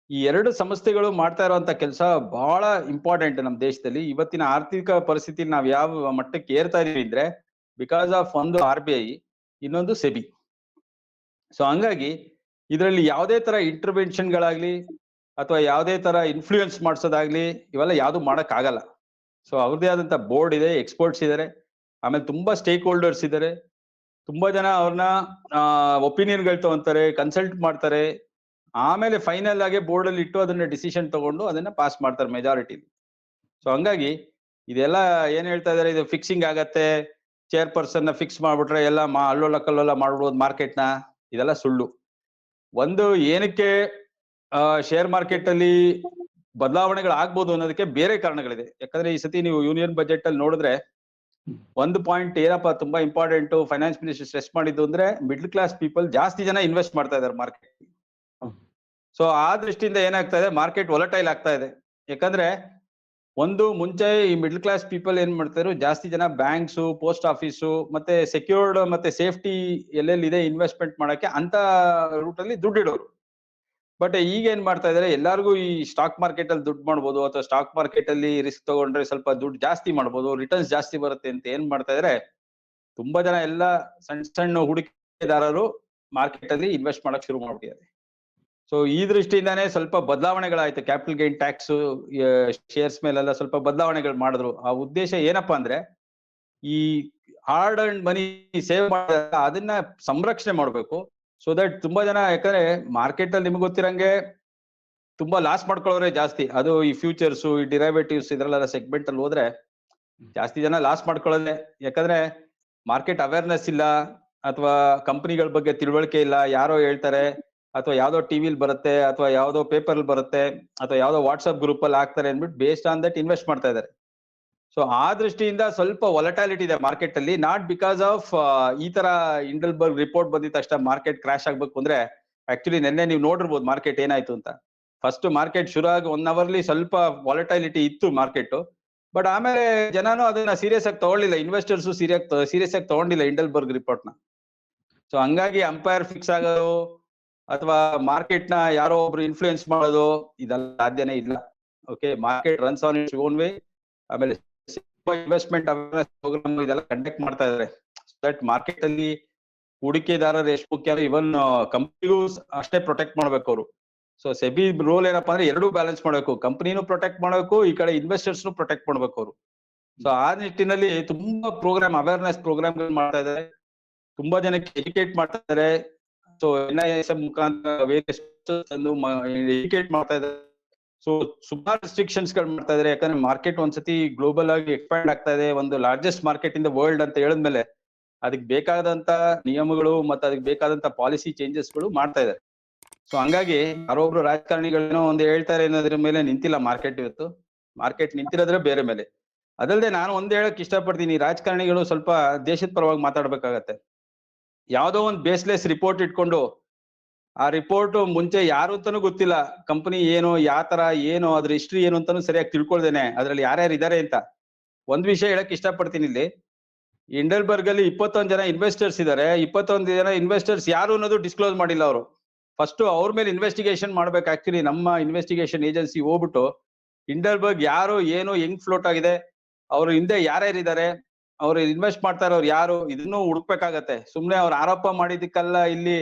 ಈ ಎರಡು ಸಂಸ್ಥೆಗಳು ಮಾಡ್ತಾ ಇರುವಂತ ಕೆಲಸ ಬಹಳ ಇಂಪಾರ್ಟೆಂಟ್ ನಮ್ಮ ದೇಶದಲ್ಲಿ. ಇವತ್ತಿನ ಆರ್ಥಿಕ ಪರಿಸ್ಥಿತಿ ನಾವ್ ಯಾವ ಮಟ್ಟಕ್ಕೆ ಏರ್ತಾ ಇದೀವಿ ಅಂದ್ರೆ ಬಿಕಾಸ್ ಆಫ್ ಒಂದು RBI, ಇನ್ನೊಂದು ಸೆಬಿ. ಸೊ ಹಂಗಾಗಿ ಇದರಲ್ಲಿ ಯಾವುದೇ ತರ ಇಂಟರ್ವೆನ್ಷನ್ ಗಳಾಗ್ಲಿ ಅಥವಾ ಯಾವುದೇ ತರ ಇನ್ಫ್ಲೂಯೆನ್ಸ್ ಮಾಡಿಸೋದಾಗ್ಲಿ ಇವೆಲ್ಲ ಯಾವ್ದು ಮಾಡಕ್ ಆಗಲ್ಲ. ಸೊ ಅವ್ರದೇ ಆದಂತ ಬೋರ್ಡ್ ಇದೆ, ಎಕ್ಸ್ಪರ್ಟ್ಸ್ ಇದಾರೆ, ಆಮೇಲೆ ತುಂಬಾ ಸ್ಟೇಕ್ ಹೋಲ್ಡರ್ಸ್ ಇದಾರೆ, ತುಂಬಾ ಜನ ಅವ್ರನ್ನ ಒಪಿನಿಯನ್ಗಳು ತಗೊಂತಾರೆ, ಕನ್ಸಲ್ಟ್ ಮಾಡ್ತಾರೆ, ಆಮೇಲೆ ಫೈನಲ್ ಆಗಿ ಬೋರ್ಡ್ ಅಲ್ಲಿ ಇಟ್ಟು ಅದನ್ನ ಡಿಸಿಷನ್ ತಗೊಂಡು ಅದನ್ನ ಪಾಸ್ ಮಾಡ್ತಾರೆ ಮೆಜಾರಿಟಿ. ಸೊ ಹಂಗಾಗಿ ಇದೆಲ್ಲ ಏನ್ ಹೇಳ್ತಾ ಇದಾರೆ, ಇದು ಫಿಕ್ಸಿಂಗ್ ಆಗತ್ತೆ, ಚೇರ್ಪರ್ಸನ್ ನ ಫಿಕ್ಸ್ ಮಾಡ್ಬಿಟ್ರೆ ಎಲ್ಲ ಅಲ್ಲೋಲ ಕಲ್ಲೋಲ ಮಾಡ್ಬಿಡ್ಬೋದು ಮಾರ್ಕೆಟ್ ನ, ಇದೆಲ್ಲ ಸುಳ್ಳು. ಒಂದು ಏನಕ್ಕೆ ಶೇರ್ ಮಾರ್ಕೆಟ್ ಅಲ್ಲಿ ಬದಲಾವಣೆಗಳು ಆಗ್ಬೋದು ಅನ್ನೋದಕ್ಕೆ ಬೇರೆ ಕಾರಣಗಳಿದೆ. ಯಾಕಂದ್ರೆ ಈ ಸತಿ ನೀವು ಯೂನಿಯನ್ ಬಜೆಟ್ ಅಲ್ಲಿ ನೋಡಿದ್ರೆ ಒಂದು ಪಾಯಿಂಟ್ ಏನಪ್ಪಾ ತುಂಬಾ ಇಂಪಾರ್ಟೆಂಟ್ ಫೈನಾನ್ಸ್ ಮಿನಿಸ್ಟರ್ ಸ್ಟ್ರೆಸ್ ಮಾಡಿದ್ದು ಅಂದ್ರೆ ಮಿಡ್ಲ್ ಕ್ಲಾಸ್ ಪೀಪಲ್ ಜಾಸ್ತಿ ಜನ ಇನ್ವೆಸ್ಟ್ ಮಾಡ್ತಾ ಇದಾರೆ ಮಾರ್ಕೆಟ್. ಸೊ ಆ ದೃಷ್ಟಿಯಿಂದ ಏನಾಗ್ತಾ ಇದೆ, ಮಾರ್ಕೆಟ್ ವೊಲಟೈಲ್ ಆಗ್ತಾ ಇದೆ. ಯಾಕಂದ್ರೆ ಒಂದು ಮುಂಚೆ ಈ ಮಿಡ್ಲ್ ಕ್ಲಾಸ್ ಪೀಪಲ್ ಏನ್ ಮಾಡ್ತಾರೆ, ಜಾಸ್ತಿ ಜನ ಬ್ಯಾಂಕ್ಸ್, ಪೋಸ್ಟ್ ಆಫೀಸು ಮತ್ತೆ ಸೆಕ್ಯೂರ್ಡ್ ಮತ್ತೆ ಸೇಫ್ಟಿ ಎಲ್ಲೆಲ್ಲಿದೆ ಇನ್ವೆಸ್ಟ್ಮೆಂಟ್ ಮಾಡಕ್ಕೆ ಅಂತ ರೂಟ್ ಅಲ್ಲಿ ದುಡ್ಡಿಡೋರು. ಬಟ್ ಈಗ ಏನ್ ಮಾಡ್ತಾ ಇದಾರೆ, ಎಲ್ಲಾರ್ಗು ಈ ಸ್ಟಾಕ್ ಮಾರ್ಕೆಟ್ ಅಲ್ಲಿ ದುಡ್ಡು ಮಾಡ್ಬೋದು ಅಥವಾ ಸ್ಟಾಕ್ ಮಾರ್ಕೆಟ್ ಅಲ್ಲಿ ರಿಸ್ಕ್ ತಗೊಂಡ್ರೆ ಸ್ವಲ್ಪ ದುಡ್ಡು ಜಾಸ್ತಿ ಮಾಡ್ಬೋದು, ರಿಟರ್ನ್ಸ್ ಜಾಸ್ತಿ ಬರುತ್ತೆ ಅಂತ ಏನ್ ಮಾಡ್ತಾ ಇದಾರೆ, ತುಂಬಾ ಜನ ಎಲ್ಲ ಸಣ್ಣ ಸಣ್ಣ ಹೂಡಿಕೆದಾರರು ಮಾರ್ಕೆಟ್ ಅಲ್ಲಿ ಇನ್ವೆಸ್ಟ್ ಮಾಡಕ್ ಶುರು ಮಾಡ್ಬಿಟ್ಟಿದ್ದಾರೆ. ಸೊ ಈ ದೃಷ್ಟಿಯಿಂದಾನೇ ಸ್ವಲ್ಪ ಬದಲಾವಣೆಗಳಾಯ್ತು. ಕ್ಯಾಪಿಟಲ್ ಗೈನ್ ಟ್ಯಾಕ್ಸ್ ಶೇರ್ಸ್ ಮೇಲೆಲ್ಲ ಸ್ವಲ್ಪ ಬದಲಾವಣೆಗಳು ಮಾಡಿದ್ರು. ಆ ಉದ್ದೇಶ ಏನಪ್ಪಾ ಅಂದ್ರೆ ಈ ಹಾರ್ಡ್ ಅಂಡ್ ಮನಿ ಸೇವ್ ಮಾಡ ಅದನ್ನ ಸಂರಕ್ಷಣೆ ಮಾಡ್ಬೇಕು. ಸೊ ದಟ್ ತುಂಬಾ ಜನ, ಯಾಕಂದ್ರೆ ಮಾರ್ಕೆಟ್ ಅಲ್ಲಿ ನಿಮ್ಗೆ ಗೊತ್ತಿರಂಗೆ ತುಂಬಾ ಲಾಸ್ ಮಾಡ್ಕೊಳ್ಳೋರೆ ಜಾಸ್ತಿ. ಅದು ಈ ಫ್ಯೂಚರ್ಸ್, ಈ ಡಿರೈವೇಟಿವ್ಸ್ ಇದ್ರಲ್ಲೆಲ್ಲ ಸೆಗ್ಮೆಂಟ್ ಅಲ್ಲಿ ಹೋದ್ರೆ ಜಾಸ್ತಿ ಜನ ಲಾಸ್ ಮಾಡ್ಕೊಳ್ಳೋದೆ. ಯಾಕಂದ್ರೆ ಮಾರ್ಕೆಟ್ ಅವೇರ್ನೆಸ್ ಇಲ್ಲ ಅಥವಾ ಕಂಪನಿಗಳ ಬಗ್ಗೆ ತಿಳುವಳಿಕೆ ಇಲ್ಲ. ಯಾರೋ ಹೇಳ್ತಾರೆ ಅಥವಾ ಯಾವ್ದೋ ಟಿವಿಲ್ ಬರುತ್ತೆ ಅಥವಾ ಯಾವ್ದೋ ಪೇಪರ್ ಅಲ್ಲಿ ಬರುತ್ತೆ ಅಥವಾ ಯಾವ್ದೋ ವಾಟ್ಸ್ಆಪ್ ಗ್ರೂಪ್ ಅಲ್ಲಿ ಹಾಕ್ತಾರೆ ಅಂದ್ಬಿಟ್ಟು ಬೇಸ್ಡ್ ಆನ್ ದಟ್ ಇನ್ವೆಸ್ಟ್ ಮಾಡ್ತಾ ಇದ್ದಾರೆ. ಸೊ ಆ ದೃಷ್ಟಿಯಿಂದ ಸ್ವಲ್ಪ ವೊಲಟಾಲಿಟಿ ಇದೆ ಮಾರ್ಕೆಟ್ ಅಲ್ಲಿ. ನಾಟ್ ಬಿಕಾಸ್ ಆಫ್ ಈ ತರ ಇಂಡಲ್ಬರ್ಗ್ ರಿಪೋರ್ಟ್ ಬಂದಿದ್ದ ತಕ್ಷಣ ಮಾರ್ಕೆಟ್ ಕ್ರಾಶ್ ಆಗ್ಬೇಕು ಅಂದ್ರೆ, ಆಕ್ಚುಲಿ ನಿನ್ನೆ ನೀವು ನೋಡಿರ್ಬೋದು ಮಾರ್ಕೆಟ್ ಏನಾಯ್ತು ಅಂತ. ಫಸ್ಟ್ ಮಾರ್ಕೆಟ್ ಶುರು ಆಗಿ 1 ಅವರ್ಲಿ ಸ್ವಲ್ಪ ವಾಲಟೈಲಿಟಿ ಇತ್ತು ಮಾರ್ಕೆಟ್. ಬಟ್ ಆಮೇಲೆ ಜನನು ಅದನ್ನ ಸೀರಿಯಸ್ ಆಗಿ ತಗೊಳ್ಳಿಲ್ಲ, ಇನ್ವೆಸ್ಟರ್ಸ್ ಸೀರಿಯಸ್ ಆಗಿ ತಗೊಂಡಿಲ್ಲ ಇಂಡಲ್ಬರ್ಗ್ ರಿಪೋರ್ಟ್ ನ. ಸೊ ಹಂಗಾಗಿ ಅಂಪೈರ್ ಫಿಕ್ಸ್ ಆಗೋದು ಅಥವಾ ಮಾರ್ಕೆಟ್ ನ ಯಾರೋ ಒಬ್ರು ಇನ್ಫ್ಲೂಯೆನ್ಸ್ ಮಾಡೋದು ಇದೆಲ್ಲ ಸಾಧ್ಯನೇ ಇಲ್ಲ. Okay, market runs on its own way. ಆಮೇಲೆ ಇನ್ವೆಸ್ಟ್ಮೆಂಟ್ ಅವೇರ್ನೆಸ್ ಪ್ರೋಗ್ರಾಮ್ ಇದೆಲ್ಲ ಕಂಡಕ್ಟ್ ಮಾಡ್ತಾ ಇದಾರೆ. ದಟ್ ಮಾರ್ಕೆಟ್ ಅಲ್ಲಿ ಹೂಡಿಕೆದಾರರು ಎಷ್ಟು ಮುಖ್ಯ, ಇವನ್ ಕಂಪನಿಗೂ ಅಷ್ಟೇ ಪ್ರೊಟೆಕ್ಟ್ ಮಾಡ್ಬೇಕು ಅವರು. ಸೊ ಸೆಬಿ ರೋಲ್ ಏನಪ್ಪಾ ಅಂದ್ರೆ ಎರಡೂ ಬ್ಯಾಲೆನ್ಸ್ ಮಾಡ್ಬೇಕು, ಕಂಪನಿನೂ ಪ್ರೊಟೆಕ್ಟ್ ಮಾಡ್ಬೇಕು, ಈ ಕಡೆ ಇನ್ವೆಸ್ಟರ್ಸ್ ಪ್ರೊಟೆಕ್ಟ್ ಮಾಡ್ಬೇಕು ಅವರು. ಸೊ ಆ ನಿಟ್ಟಿನಲ್ಲಿ ತುಂಬಾ ಪ್ರೋಗ್ರಾಮ್, ಅವೇರ್ನೆಸ್ ಪ್ರೋಗ್ರಾಮ್ಗಳು ಮಾಡ್ತಾ ಇದ್ದಾರೆ, ತುಂಬಾ ಜನಕ್ಕೆ ಎಜುಕೇಟ್ ಮಾಡ್ತಾ ಇದ್ದಾರೆ. ಸೊ NISM ಮುಖಾಂತರ ವೇರಿಯಸ್ ಎಜುಕೇಟ್ ಮಾಡ್ತಾ ಇದ್ದಾರೆ. ಸೊ ಸುಮಾರು ರೆಸ್ಟ್ರಿಕ್ಷನ್ಸ್ ಗಳು ಮಾಡ್ತಾ ಇದಾರೆ. ಯಾಕಂದ್ರೆ ಮಾರ್ಕೆಟ್ ಒಂದ್ಸತಿ ಗ್ಲೋಬಲ್ ಆಗಿ ಎಕ್ಸ್ಪ್ಯಾಂಡ್ ಆಗ್ತಾ ಇದೆ, ಒಂದು largest market in the world ಅಂತ ಹೇಳಿದ್ಮೇಲೆ ಅದಕ್ಕೆ ಬೇಕಾದಂತ ನಿಯಮಗಳು ಮತ್ತೆ ಅದಕ್ಕೆ ಬೇಕಾದಂತ ಪಾಲಿಸಿ ಚೇಂಜಸ್ ಗಳು ಮಾಡ್ತಾ ಇದ್ದಾರೆ. ಸೊ ಹಂಗಾಗಿ ಯಾರೊಬ್ರು ರಾಜಕಾರಣಿಗಳೇನೋ ಒಂದು ಹೇಳ್ತಾರೆ ಅನ್ನೋದ್ರ ಮೇಲೆ ನಿಂತಿಲ್ಲ ಮಾರ್ಕೆಟ್. ಇವತ್ತು ಮಾರ್ಕೆಟ್ ನಿಂತಿರೋದ್ರೆ ಬೇರೆ ಮೇಲೆ. ಅದಲ್ಲದೆ ನಾನು ಒಂದ್ ಹೇಳಕ್ ಇಷ್ಟಪಡ್ತೀನಿ, ರಾಜಕಾರಣಿಗಳು ಸ್ವಲ್ಪ ದೇಶದ ಪರವಾಗಿ ಮಾತಾಡ್ಬೇಕಾಗತ್ತೆ. ಯಾವ್ದೋ ಒಂದು ಬೇಸ್ಲೆಸ್ ರಿಪೋರ್ಟ್ ಇಟ್ಕೊಂಡು ಆ ರಿಪೋರ್ಟ್ ಮುಂಚೆ ಯಾರು ಅಂತಾನೂ ಗೊತ್ತಿಲ್ಲ, ಕಂಪನಿ ಏನು, ಯಾವ ತರ ಏನು, ಅದ್ರ ಹಿಸ್ಟ್ರಿ ಏನು ಅಂತಾನು ಸರಿಯಾಗಿ ತಿಳ್ಕೊಳ್ದೇನೆ ಅದ್ರಲ್ಲಿ ಯಾರ್ಯಾರು ಇದಾರೆ ಅಂತ. ಒಂದ್ ವಿಷಯ ಹೇಳಕ್ ಇಷ್ಟಪಡ್ತೀನಿ, ಇಲ್ಲಿ ಇಂಡಲ್ಬರ್ಗ್ ಅಲ್ಲಿ 21 ಜನ ಇನ್ವೆಸ್ಟರ್ಸ್ ಇದಾರೆ. 21 ಜನ ಇನ್ವೆಸ್ಟರ್ಸ್ ಯಾರು ಅನ್ನೋದು ಡಿಸ್ಕ್ಲೋಸ್ ಮಾಡಿಲ್ಲ ಅವರು. ಫಸ್ಟ್ ಅವ್ರ ಮೇಲೆ ಇನ್ವೆಸ್ಟಿಗೇಷನ್ ಮಾಡ್ಬೇಕು. ಆಕ್ಚುಲಿ ನಮ್ಮ ಇನ್ವೆಸ್ಟಿಗೇಷನ್ ಏಜೆನ್ಸಿ ಹೋಗ್ಬಿಟ್ಟು ಹಿಂಡಲ್ಬರ್ಗ್ ಯಾರು, ಏನು, ಹೆಂಗ್ ಫ್ಲೋಟ್ ಆಗಿದೆ, ಅವ್ರ ಹಿಂದೆ ಯಾರ್ಯಾರಿದ್ದಾರೆ, ಅವ್ರು ಇನ್ವೆಸ್ಟ್ ಮಾಡ್ತಾ ಇರೋರು ಯಾರು, ಇದನ್ನು ಹುಡುಕ್ಬೇಕಾಗತ್ತೆ. ಸುಮ್ನೆ ಅವ್ರು ಆರೋಪ ಮಾಡಿದಕ್ಕೆಲ್ಲ ಇಲ್ಲಿ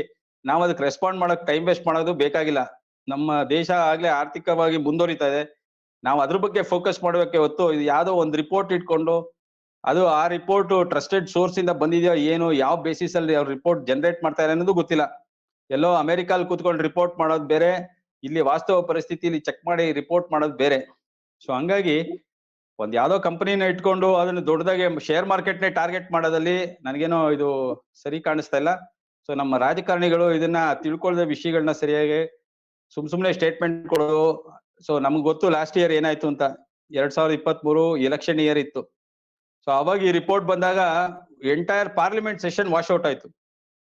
ನಾವ್ ಅದಕ್ಕೆ ರೆಸ್ಪಾಂಡ್ ಮಾಡಕ್ ಟೈಮ್ ವೇಸ್ಟ್ ಮಾಡೋದು ಬೇಕಾಗಿಲ್ಲ. ನಮ್ಮ ದೇಶ ಆಗ್ಲೇ ಆರ್ಥಿಕವಾಗಿ ಮುಂದುವರಿತಾ ಇದೆ. ನಾವು ಅದ್ರ ಬಗ್ಗೆ ಫೋಕಸ್ ಮಾಡ್ಬೇಕೆ ಹೊತ್ತು ಇದು ಯಾವ್ದೋ ಒಂದ್ ರಿಪೋರ್ಟ್ ಇಟ್ಕೊಂಡು ಅದು ಆ ರಿಪೋರ್ಟ್ ಟ್ರಸ್ಟೆಡ್ ಸೋರ್ಸ್ ಇಂದ ಬಂದಿದೆಯೋ ಏನು, ಯಾವ ಬೇಸಿಸ್ ಅಲ್ಲಿ ಅವ್ರ ರಿಪೋರ್ಟ್ ಜನರೇಟ್ ಮಾಡ್ತಾ ಇದೆ ಅನ್ನೋದು ಗೊತ್ತಿಲ್ಲ. ಎಲ್ಲೋ ಅಮೆರಿಕಲ್ ಕೂತ್ಕೊಂಡು ರಿಪೋರ್ಟ್ ಮಾಡೋದು ಬೇರೆ, ಇಲ್ಲಿ ವಾಸ್ತವ ಪರಿಸ್ಥಿತಿಯಲ್ಲಿ ಚೆಕ್ ಮಾಡಿ ರಿಪೋರ್ಟ್ ಮಾಡೋದು ಬೇರೆ. ಸೊ ಹಂಗಾಗಿ ಒಂದ್ ಯಾವ್ದೋ ಕಂಪನಿನ ಇಟ್ಕೊಂಡು ಅದನ್ನ ದೊಡ್ಡದಾಗಿ ಶೇರ್ ಮಾರ್ಕೆಟ್ ನೇ ಟಾರ್ಗೆಟ್ ಮಾಡೋದಲ್ಲಿ ನನಗೇನೋ ಇದು ಸರಿ ಕಾಣಿಸ್ತಾ ಇಲ್ಲ. ಸೊ ನಮ್ಮ ರಾಜಕಾರಣಿಗಳು ಇದನ್ನ ತಿಳ್ಕೊಳ್ಳದ ವಿಷಯಗಳನ್ನ ಸರಿಯಾಗಿ ಸುಮ್ನೆ ಸ್ಟೇಟ್ಮೆಂಟ್ ಕೊಡೋದು. ಸೊ ನಮ್ಗೆ ಗೊತ್ತು ಲಾಸ್ಟ್ ಇಯರ್ ಏನಾಯ್ತು ಅಂತ. 2023 ಎಲೆಕ್ಷನ್ ಇಯರ್ ಇತ್ತು. ಸೊ ಅವಾಗ ಈ ರಿಪೋರ್ಟ್ ಬಂದಾಗ entire parliament session wash out ಆಯ್ತು.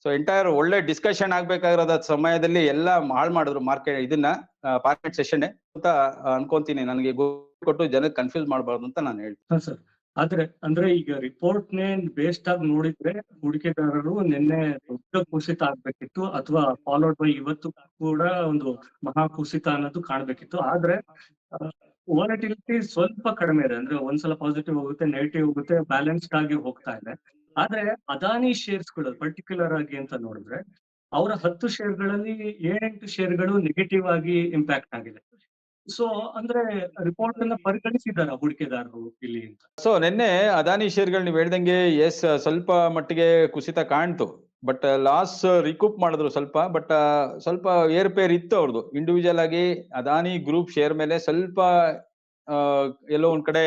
ಸೊ ಎಂಟೈರ್ ಒಳ್ಳೆ ಡಿಸ್ಕಷನ್ ಆಗ್ಬೇಕಾಗಿರೋದ ಸಮಯದಲ್ಲಿ ಎಲ್ಲ ಹಾಳು ಮಾಡಿದ್ರು ಮಾರ್ಕೆಟ್ ಇದನ್ನ ಪಾರ್ಲಿಮೆಂಟ್ ಸೆಷನ್ ಅಂತ ಅನ್ಕೊಂತೀನಿ. ನನಗೆ ಕೊಟ್ಟು ಜನಕ್ಕೆ ಕನ್ಫ್ಯೂಸ್ ಮಾಡಬಾರ್ದು ಅಂತ ನಾನು ಹೇಳ್ತೀನಿ. ಹಾ ಸರ್, ಆದ್ರೆ ಅಂದ್ರೆ ಈಗ ರಿಪೋರ್ಟ್ ನೇ ಬೇಸ್ಡ್ ಆಗಿ ನೋಡಿದ್ರೆ ಹೂಡಿಕೆದಾರರು ನಿನ್ನೆ ದೊಡ್ಡ ಕುಸಿತ ಆಗ್ಬೇಕಿತ್ತು, ಅಥವಾ ಫಾಲೋಡ್ ಬೈ ಇವತ್ತು ಕೂಡ ಒಂದು ಮಹಾ ಕುಸಿತ ಅನ್ನೋದು ಕಾಣ್ಬೇಕಿತ್ತು. ಆದ್ರೆ ವಾಲಟಿಲಿಟಿ ಸ್ವಲ್ಪ ಕಡಿಮೆ ಇದೆ. ಅಂದ್ರೆ ಒಂದ್ಸಲ ಪಾಸಿಟಿವ್ ಹೋಗುತ್ತೆ, ನೆಗೆಟಿವ್ ಹೋಗುತ್ತೆ, ಬ್ಯಾಲೆನ್ಸ್ಡ್ ಆಗಿ ಹೋಗ್ತಾ ಇದೆ. ಆದ್ರೆ ಅದಾನಿ ಶೇರ್ಸ್ ಗಳು ಪರ್ಟಿಕ್ಯುಲರ್ ಆಗಿ ಅಂತ ನೋಡಿದ್ರೆ ಅವರ 10 ಶೇರ್ಗಳಲ್ಲಿ 7-8 ಶೇರ್ಗಳು ನೆಗೆಟಿವ್ ಆಗಿ ಇಂಪ್ಯಾಕ್ಟ್ ಆಗಿದೆ. ಸೊ ಅಂದ್ರೆ ರಿಪೋರ್ಟ್ ಅನ್ನ ಪರಿಗಣಿಸಿದಾರ ಹೂಡಿಕೆದಾರರು ಇಲ್ಲಿ ಅಂತ? ಸೊ ನಿನ್ನೆ ಅದಾನಿ ಶೇರ್ಗಳು ನೀವು ಹೇಳ್ದಂಗೆ ಎಸ್ ಸ್ವಲ್ಪ ಮಟ್ಟಿಗೆ ಕುಸಿತ ಕಾಣ್ತು. ಬಟ್ ಲಾಸ್ ರಿಕೂಪ್ ಮಾಡಿದ್ರು ಸ್ವಲ್ಪ. ಬಟ್ ಸ್ವಲ್ಪ ಏರ್ಪೇರ್ ಇತ್ತು ಅವ್ರದ್ದು. ಇಂಡಿವಿಜುವಲ್ ಆಗಿ ಅದಾನಿ ಗ್ರೂಪ್ ಶೇರ್ ಮೇಲೆ ಸ್ವಲ್ಪ ಎಲ್ಲೋ ಒಂದ್ ಕಡೆ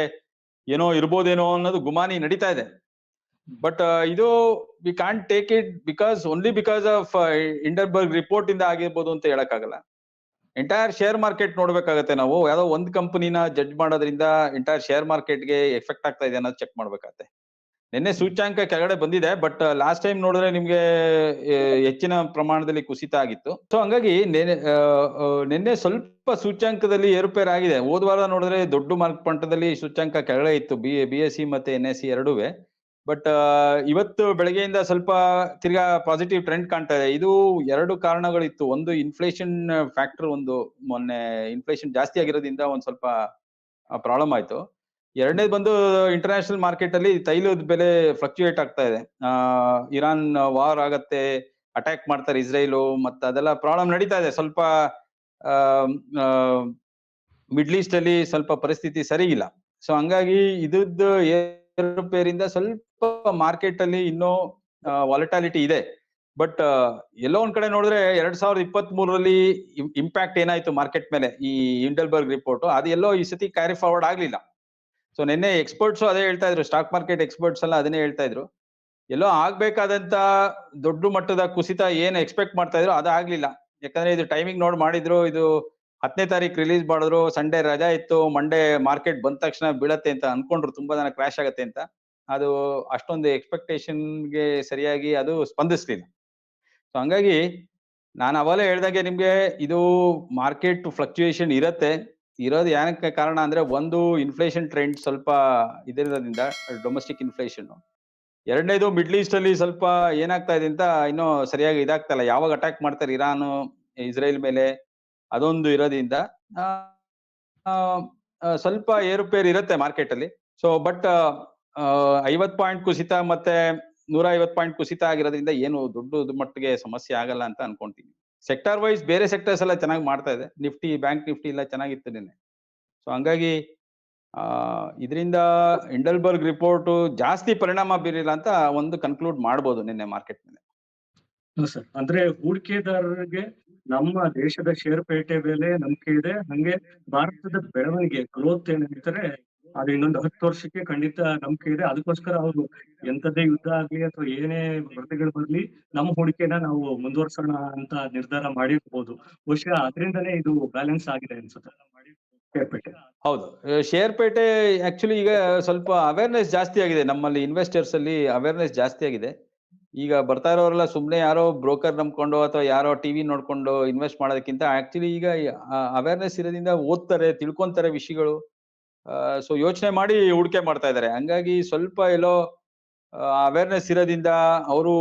ಏನೋ ಇರ್ಬೋದೇನೋ ಅನ್ನೋದು ಗುಮಾನಿ ನಡೀತಾ ಇದೆ. ಬಟ್ ಇದು we can't take it only because of Hindenburg report ಇಂದ ಆಗಿರ್ಬೋದು ಅಂತ ಹೇಳಕ್ಕಾಗಲ್ಲ. ಎಂಟೈರ್ ಶೇರ್ ಮಾರ್ಕೆಟ್ ನೋಡ್ಬೇಕಾಗತ್ತೆ ನಾವು. ಯಾವ್ದೋ ಒಂದ್ ಕಂಪನಿನ ಜಡ್ಜ್ ಮಾಡೋದ್ರಿಂದ ಎಂಟೈರ್ ಶೇರ್ ಮಾರ್ಕೆಟ್ಗೆ ಎಫೆಕ್ಟ್ ಆಗ್ತಾ ಇದೆ ಅನ್ನೋದು ಚೆಕ್ ಮಾಡ್ಬೇಕಾಗತ್ತೆ. ನಿನ್ನೆ ಸೂಚ್ಯಾಂಕ ಕೆಳಗಡೆ ಬಂದಿದೆ, ಬಟ್ ಲಾಸ್ಟ್ ಟೈಮ್ ನೋಡಿದ್ರೆ ನಿಮ್ಗೆ ಹೆಚ್ಚಿನ ಪ್ರಮಾಣದಲ್ಲಿ ಕುಸಿತ ಆಗಿತ್ತು. ಸೊ ಹಂಗಾಗಿ ನಿನ್ನೆ ಸ್ವಲ್ಪ ಸೂಚ್ಯಾಂಕದಲ್ಲಿ ಏರುಪೇರ್ ಆಗಿದೆ. ಹೋದ ವಾರ ನೋಡಿದ್ರೆ ದೊಡ್ಡ ಮಟ್ಟದಲ್ಲಿ ಸೂಚ್ಯಾಂಕ ಕೆಳಗಡೆ ಇತ್ತು, BSE ಮತ್ತೆ NSE ಎರಡೂವೆ. ಬಟ್ ಇವತ್ತು ಬೆಳಗ್ಗೆಯಿಂದ ಸ್ವಲ್ಪ ತಿರ್ಗಾ ಪಾಸಿಟಿವ್ ಟ್ರೆಂಡ್ ಕಾಣ್ತಾ ಇದೆ. ಇದು 2 ಕಾರಣಗಳಿತ್ತು. ಒಂದು ಇನ್ಫ್ಲೇಷನ್ ಫ್ಯಾಕ್ಟರ್, ಒಂದು ಮೊನ್ನೆ ಇನ್ಫ್ಲೇಷನ್ ಜಾಸ್ತಿ ಆಗಿರೋದ್ರಿಂದ ಒಂದ್ ಸ್ವಲ್ಪ ಪ್ರಾಬ್ಲಮ್ ಆಯ್ತು. ಎರಡನೇದು ಬಂದು ಇಂಟರ್ನ್ಯಾಷನಲ್ ಮಾರ್ಕೆಟ್ ಅಲ್ಲಿ ತೈಲದ ಬೆಲೆ ಫ್ಲಕ್ಚುಯೇಟ್ ಆಗ್ತಾ ಇದೆ. ಇರಾನ್ ವಾರ್ ಆಗತ್ತೆ, ಅಟ್ಯಾಕ್ ಮಾಡ್ತಾರೆ ಇಸ್ರೇಲು, ಮತ್ತೆ ಅದೆಲ್ಲ ಪ್ರಾಬ್ಲಮ್ ನಡೀತಾ ಇದೆ. ಸ್ವಲ್ಪ ಮಿಡ್ಲ್ ಈಸ್ಟ್ ಅಲ್ಲಿ ಸ್ವಲ್ಪ ಪರಿಸ್ಥಿತಿ ಸರಿ ಇಲ್ಲ. ಸೊ ಹಂಗಾಗಿ ಇದ್ರದ್ದು ಏರುಪೇರಿಂದ ಸ್ವಲ್ಪ ಮಾರ್ಕೆಟ್ ಅಲ್ಲಿ ಇನ್ನೂ ವಾಲಟಾಲಿಟಿ ಇದೆ. ಬಟ್ ಎಲ್ಲೋ ಒಂದ್ ಕಡೆ ನೋಡಿದ್ರೆ 2023ರಲ್ಲಿ ಇಂಪ್ಯಾಕ್ಟ್ ಏನಾಯ್ತು ಮಾರ್ಕೆಟ್ ಮೇಲೆ ಈ ಹಿಂಡಲ್ಬರ್ಗ್ ರಿಪೋರ್ಟ್, ಅದು ಎಲ್ಲೋ ಈ ಸತಿ ಕ್ಯಾರಿ ಫಾರ್ವರ್ಡ್ ಆಗ್ಲಿಲ್ಲ. ಸೊ ನಿನ್ನೆ ಎಕ್ಸ್ಪರ್ಟ್ಸ್ ಅದೇ ಹೇಳ್ತಾ ಇದ್ರು, ಸ್ಟಾಕ್ ಮಾರ್ಕೆಟ್ ಎಕ್ಸ್ಪರ್ಟ್ಸ್ ಎಲ್ಲ ಅದನ್ನೇ ಹೇಳ್ತಾ ಇದ್ರು. ಎಲ್ಲೋ ಆಗ್ಬೇಕಾದಂತ ದೊಡ್ಡ ಮಟ್ಟದ ಕುಸಿತ ಏನ್ ಎಕ್ಸ್ಪೆಕ್ಟ್ ಮಾಡ್ತಾ ಇದ್ರು ಅದು ಆಗ್ಲಿಲ್ಲ. ಯಾಕಂದ್ರೆ ಇದು ಟೈಮಿಂಗ್ ನೋಡ್ ಮಾಡಿದ್ರು. ಇದು 10ನೇ ತಾರೀಕು ರಿಲೀಸ್ ಮಾಡಿದ್ರು, ಸಂಡೇ ರಜಾ ಇತ್ತು, ಮಂಡೇ ಮಾರ್ಕೆಟ್ ಬಂದ ತಕ್ಷಣ ಬೀಳತ್ತೆ ಅಂತ ಅನ್ಕೊಂಡ್ರು, ತುಂಬಾ ಜನ ಕ್ರಾಶ್ ಆಗತ್ತೆ ಅಂತ. ಅದು ಅಷ್ಟೊಂದು ಎಕ್ಸ್ಪೆಕ್ಟೇಷನ್ಗೆ ಸರಿಯಾಗಿ ಅದು ಸ್ಪಂದಿಸ್ಲಿಲ್ಲ. ಸೊ ಹಂಗಾಗಿ ನಾನು ಅವಾಗಲೇ ಹೇಳ್ದಂಗೆ ನಿಮ್ಗೆ ಇದು ಮಾರ್ಕೆಟ್ ಫ್ಲಕ್ಚುಯೇಷನ್ ಇರತ್ತೆ. ಇರೋದು ಏನಕ್ಕೆ ಕಾರಣ ಅಂದ್ರೆ, ಒಂದು ಇನ್ಫ್ಲೇಷನ್ ಟ್ರೆಂಡ್ ಸ್ವಲ್ಪ ಇದರಿಂದ, ಡೊಮೆಸ್ಟಿಕ್ ಇನ್ಫ್ಲೇಷನ್. ಎರಡನೇದು ಮಿಡ್ಲ್ ಈಸ್ಟ್ ಅಲ್ಲಿ ಸ್ವಲ್ಪ ಏನಾಗ್ತಾ ಇದೆ ಅಂತ ಇನ್ನೂ ಸರಿಯಾಗಿ ಇದಾಗ್ತಾ ಇಲ್ಲ. ಯಾವಾಗ ಅಟ್ಯಾಕ್ ಮಾಡ್ತಾರೆ ಇರಾನ್ ಇಸ್ರೇಲ್ ಮೇಲೆ, ಅದೊಂದು ಇರೋದ್ರಿಂದ ಸ್ವಲ್ಪ ಏರುಪೇರು ಇರುತ್ತೆ ಮಾರ್ಕೆಟ್ ಅಲ್ಲಿ. ಸೊ ಬಟ್ 50 ಪಾಯಿಂಟ್ ಕುಸಿತ ಮತ್ತೆ 150 ಪಾಯಿಂಟ್ ಕುಸಿತ ಆಗಿರೋದ್ರಿಂದ ಏನು ದೊಡ್ಡ ಮಟ್ಟಿಗೆ ಸಮಸ್ಯೆ ಆಗಲ್ಲ ಅಂತ ಅನ್ಕೊಂತೀನಿ. ಸೆಕ್ಟಾರ್ ವೈಸ್ ಬೇರೆ ಸೆಕ್ಟರ್ಸ್ ಎಲ್ಲ ಚೆನ್ನಾಗಿ ಮಾಡ್ತಾ ಇದೆ. ನಿಫ್ಟಿ, ಬ್ಯಾಂಕ್ ನಿಫ್ಟಿ ಎಲ್ಲ ಚೆನ್ನಾಗಿತ್ತು ನಿನ್ನೆ. ಸೊ ಹಂಗಾಗಿ ಇದರಿಂದ ಹಿಂಡಲ್ಬರ್ಗ್ ರಿಪೋರ್ಟ್ ಜಾಸ್ತಿ ಪರಿಣಾಮ ಬೀರಿಲ್ಲ ಅಂತ ಒಂದು ಕನ್ಕ್ಲೂಡ್ ಮಾಡ್ಬೋದು ನಿನ್ನೆ ಮಾರ್ಕೆಟ್ ಮೇಲೆ. ಸರ್, ಅಂದ್ರೆ ಹೂಡಿಕೆದಾರರಿಗೆ ನಮ್ಮ ದೇಶದ ಷೇರುಪೇಟೆ ಮೇಲೆ ನಂಬಿಕೆ ಇದೆ. ಹಂಗೆ ಭಾರತದ ಬೆಳವಣಿಗೆ ಗ್ರೋತ್ ಏನ್ ಹೇಳ್ತಾರೆ ಅದು ಇನ್ನೊಂದು 10 ವರ್ಷಕ್ಕೆ ಖಂಡಿತ ನಂಬಿಕೆ ಇದೆ. ಅದಕ್ಕೋಸ್ಕರ ಅವರು ಎಂತದೇ ಯುದ್ಧ ಆಗ್ಲಿ ಅಥವಾ ಏನೇ ವರದಿಗಳು ಬರ್ಲಿ, ನಮ್ಮ ಹೂಡಿಕೆನ ನಾವು ಮುಂದುವರ್ಸೋಣ ಅಂತ ನಿರ್ಧಾರ ಮಾಡಿರ್ಬೋದು. ಬಹುಶಃ ಅದರಿಂದನೇ ಇದು ಬ್ಯಾಲೆನ್ಸ್ ಆಗಿದೆ ಅನ್ಸುತ್ತೆ ಷೇರ್ಪೇಟೆ. ಹೌದು, ಷೇರ್ಪೇಟೆ ಆಕ್ಚುಲಿ ಈಗ ಸ್ವಲ್ಪ ಅವೇರ್ನೆಸ್ ಜಾಸ್ತಿ ಆಗಿದೆ ನಮ್ಮಲ್ಲಿ, ಇನ್ವೆಸ್ಟರ್ಸ್ ಅಲ್ಲಿ ಅವೇರ್ನೆಸ್ ಜಾಸ್ತಿ ಆಗಿದೆ. ಈಗ ಬರ್ತಾ ಇರೋರೆಲ್ಲ ಸುಮ್ನೆ ಯಾರೋ ಬ್ರೋಕರ್ ನಂಬ್ಕೊಂಡು ಅಥವಾ ಯಾರೋ ಟಿವಿ ನೋಡ್ಕೊಂಡು ಇನ್ವೆಸ್ಟ್ ಮಾಡೋದಕ್ಕಿಂತ ಆಕ್ಚುಲಿ ಈಗ ಅವೇರ್ನೆಸ್ ಇರೋದ್ರಿಂದ ಓದ್ತಾರೆ, ತಿಳ್ಕೊಂತಾರೆ ವಿಷಯಗಳು. ಸೊ ಯೋಚನೆ ಮಾಡಿ ಹೂಡಿಕೆ ಮಾಡ್ತಾ ಇದ್ದಾರೆ. ಹಂಗಾಗಿ ಸ್ವಲ್ಪ ಎಲ್ಲೋ ಅವೇರ್ನೆಸ್ ಇರೋದ್ರಿಂದ ಅವರು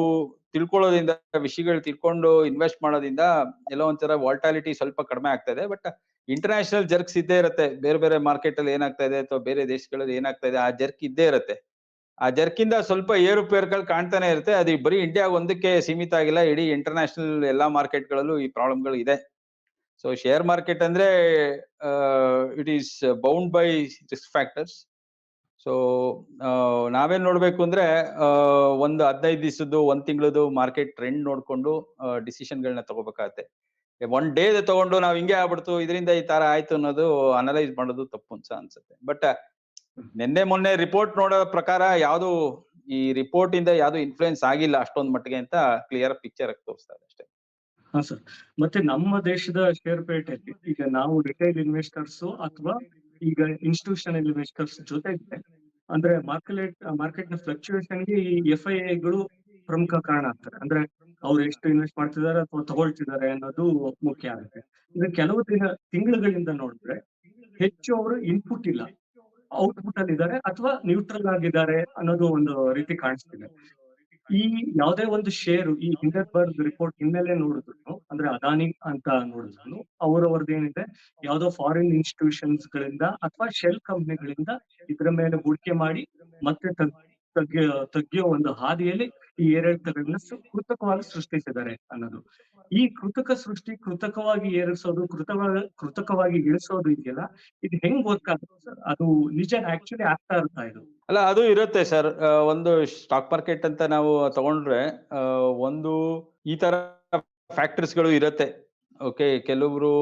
ತಿಳ್ಕೊಳ್ಳೋದ್ರಿಂದ, ವಿಷಯಗಳು ತಿಳ್ಕೊಂಡು ಇನ್ವೆಸ್ಟ್ ಮಾಡೋದ್ರಿಂದ ಎಲ್ಲೋ ಒಂಥರ ವಾಲ್ಟಾಲಿಟಿ ಸ್ವಲ್ಪ ಕಡಿಮೆ ಆಗ್ತಾ ಇದೆ. ಬಟ್ ಇಂಟರ್ನ್ಯಾಷನಲ್ ಜರ್ಕ್ಸ್ ಇದ್ದೇ ಇರುತ್ತೆ. ಬೇರೆ ಬೇರೆ ಮಾರ್ಕೆಟ್ ಅಲ್ಲಿ ಏನಾಗ್ತಾ ಇದೆ ಅಥವಾ ಬೇರೆ ದೇಶಗಳಲ್ಲಿ ಏನಾಗ್ತಾ ಇದೆ, ಆ ಜರ್ಕ್ ಇದ್ದೇ ಇರುತ್ತೆ. ಆ ಜರ್ಕಿಂದ ಸ್ವಲ್ಪ ಏರುಪೇರುಗಳು ಕಾಣ್ತಾನೆ ಇರುತ್ತೆ. ಅದು ಬರೀ ಇಂಡಿಯಾ ಒಂದಕ್ಕೆ ಸೀಮಿತ ಆಗಿಲ್ಲ, ಇಡೀ ಇಂಟರ್ನ್ಯಾಷನಲ್ ಎಲ್ಲಾ ಮಾರ್ಕೆಟ್ಗಳಲ್ಲೂ ಈ ಪ್ರಾಬ್ಲಮ್ಗಳು ಇದೆ. ಸೊ ಶೇರ್ ಮಾರ್ಕೆಟ್ ಅಂದ್ರೆ it is bound by risk factors. So ನಾವೇನ್ ನೋಡ್ಬೇಕು ಅಂದ್ರೆ ಒಂದು 15 ದಿವಸದ್ದು, 1 ತಿಂಗಳದ್ದು ಮಾರ್ಕೆಟ್ ಟ್ರೆಂಡ್ ನೋಡ್ಕೊಂಡು ಡಿಸಿಷನ್ಗಳನ್ನ ತಗೋಬೇಕಾಗತ್ತೆ. ಒನ್ ಡೇ ತಗೊಂಡು ನಾವ್ ಹಿಂಗೆ ಆಗ್ಬಿಡ್ತು, ಇದರಿಂದ ಈ ತರ ಆಯ್ತು ಅನ್ನೋದು ಅನಲೈಸ್ ಮಾಡೋದು ತಪ್ಪು ಅಂತ ಅನ್ಸುತ್ತೆ. ಬಟ್ ನಿನ್ನೆ ಮೊನ್ನೆ ರಿಪೋರ್ಟ್ ನೋಡೋ ಪ್ರಕಾರ ಯಾವ್ದು ಈ ರಿಪೋರ್ಟ್ ಇಂದ ಯಾವ್ದು ಇನ್ಫ್ಲೂಯೆನ್ಸ್ ಆಗಿಲ್ಲ ಅಷ್ಟೊಂದ್ ಮಟ್ಟಿಗೆ ಅಂತ ಕ್ಲಿಯರ್ ಪಿಕ್ಚರ್ ತೋರಿಸ್ತಾ ಇದೆ ಅಷ್ಟೇ. ಹಾ ಸರ್, ಮತ್ತೆ ನಮ್ಮ ದೇಶದ ಷೇರ್ ಪೇಟೆಯಲ್ಲಿ ಈಗ ನಾವು ರಿಟೈಲ್ ಇನ್ವೆಸ್ಟರ್ಸ್ ಅಥವಾ ಈಗ ಇನ್ಸ್ಟಿಟ್ಯೂಷನಲ್ ಇನ್ವೆಸ್ಟರ್ಸ್ ಜೊತೆಗೆ ಅಂದ್ರೆ ಮಾರ್ಕೆಟ್ ನ ಫ್ಲಕ್ಚುಯೇಷನ್ ಗೆ ಈ FIIಗಳು ಪ್ರಮುಖ ಕಾರಣ ಆಗ್ತಾರೆ. ಅಂದ್ರೆ ಅವ್ರು ಎಷ್ಟು ಇನ್ವೆಸ್ಟ್ ಮಾಡ್ತಿದ್ದಾರೆ ಅಥವಾ ತಗೊಳ್ತಿದ್ದಾರೆ ಅನ್ನೋದು ಮುಖ್ಯ ಆಗುತ್ತೆ. ಈಗ ಕೆಲವು ತಿಂಗಳುಗಳಿಂದ ನೋಡಿದ್ರೆ ಹೆಚ್ಚು ಅವರು ಇನ್ಪುಟ್ ಇಲ್ಲ, ಔಟ್ಪುಟ್ ಅಲ್ಲಿ ಇದ್ದಾರೆ ಅಥವಾ ನ್ಯೂಟ್ರಲ್ ಆಗಿದ್ದಾರೆ ಅನ್ನೋದು ಒಂದು ರೀತಿ ಕಾಣಿಸ್ತಿದೆ. ಈ ಯಾವುದೇ ಒಂದು ಷೇರು ಈ ಹಿಂಡೆನ್ಬರ್ಗ್ ರಿಪೋರ್ಟ್ ಹಿನ್ನೆಲೆ ನೋಡಿದ್ರು, ಅಂದ್ರೆ ಅದಾನಿ ಅಂತ ನೋಡಿದ್ರು, ಅವರವರದ್ದು ಏನಿದೆ ಯಾವ್ದೋ ಫಾರಿನ್ ಇನ್ಸ್ಟಿಟ್ಯೂಷನ್ಸ್ ಗಳಿಂದ ಅಥವಾ ಶೆಲ್ ಕಂಪ್ನಿಗಳಿಂದ ಇದರ ಮೇಲೆ ಹೂಡಿಕೆ ಮಾಡಿ ಮತ್ತೆ ತಗ್ಗಿಯೋ ಒಂದು ಹಾದಿಯಲ್ಲಿ ಈ ಏರಿಳಿತಗಳನ್ನ ಕೃತಕವಾಗಿ ಸೃಷ್ಟಿಸಿದ್ದಾರೆ ಅನ್ನೋದು. ಈ ಕೃತಕವಾಗಿ ಏರಿಸೋದು, ಕೃತಕವಾಗಿ ಇಳಿಸೋದು ಇದೆಯಲ್ಲ, ಇದು ಹೆಂಗ್ ವರ್ಕ್ ಆಗುತ್ತೆ ಸರ್? ಅದು ನಿಜ ಆಕ್ಚುಲಿ ಆಗ್ತಾ ಇರುತ್ತಾ ಇದು? ಅಲ್ಲ, ಅದು ಇರುತ್ತೆ ಸರ್. ಒಂದು ಸ್ಟಾಕ್ ಮಾರ್ಕೆಟ್ ಅಂತ ನಾವು ತಗೊಂಡ್ರೆ ಒಂದು ಈ ತರ ಫ್ಯಾಕ್ಟರ್ಸ್ ಗಳು ಇರುತ್ತೆ. ಓಕೆ, ಕೆಲವರು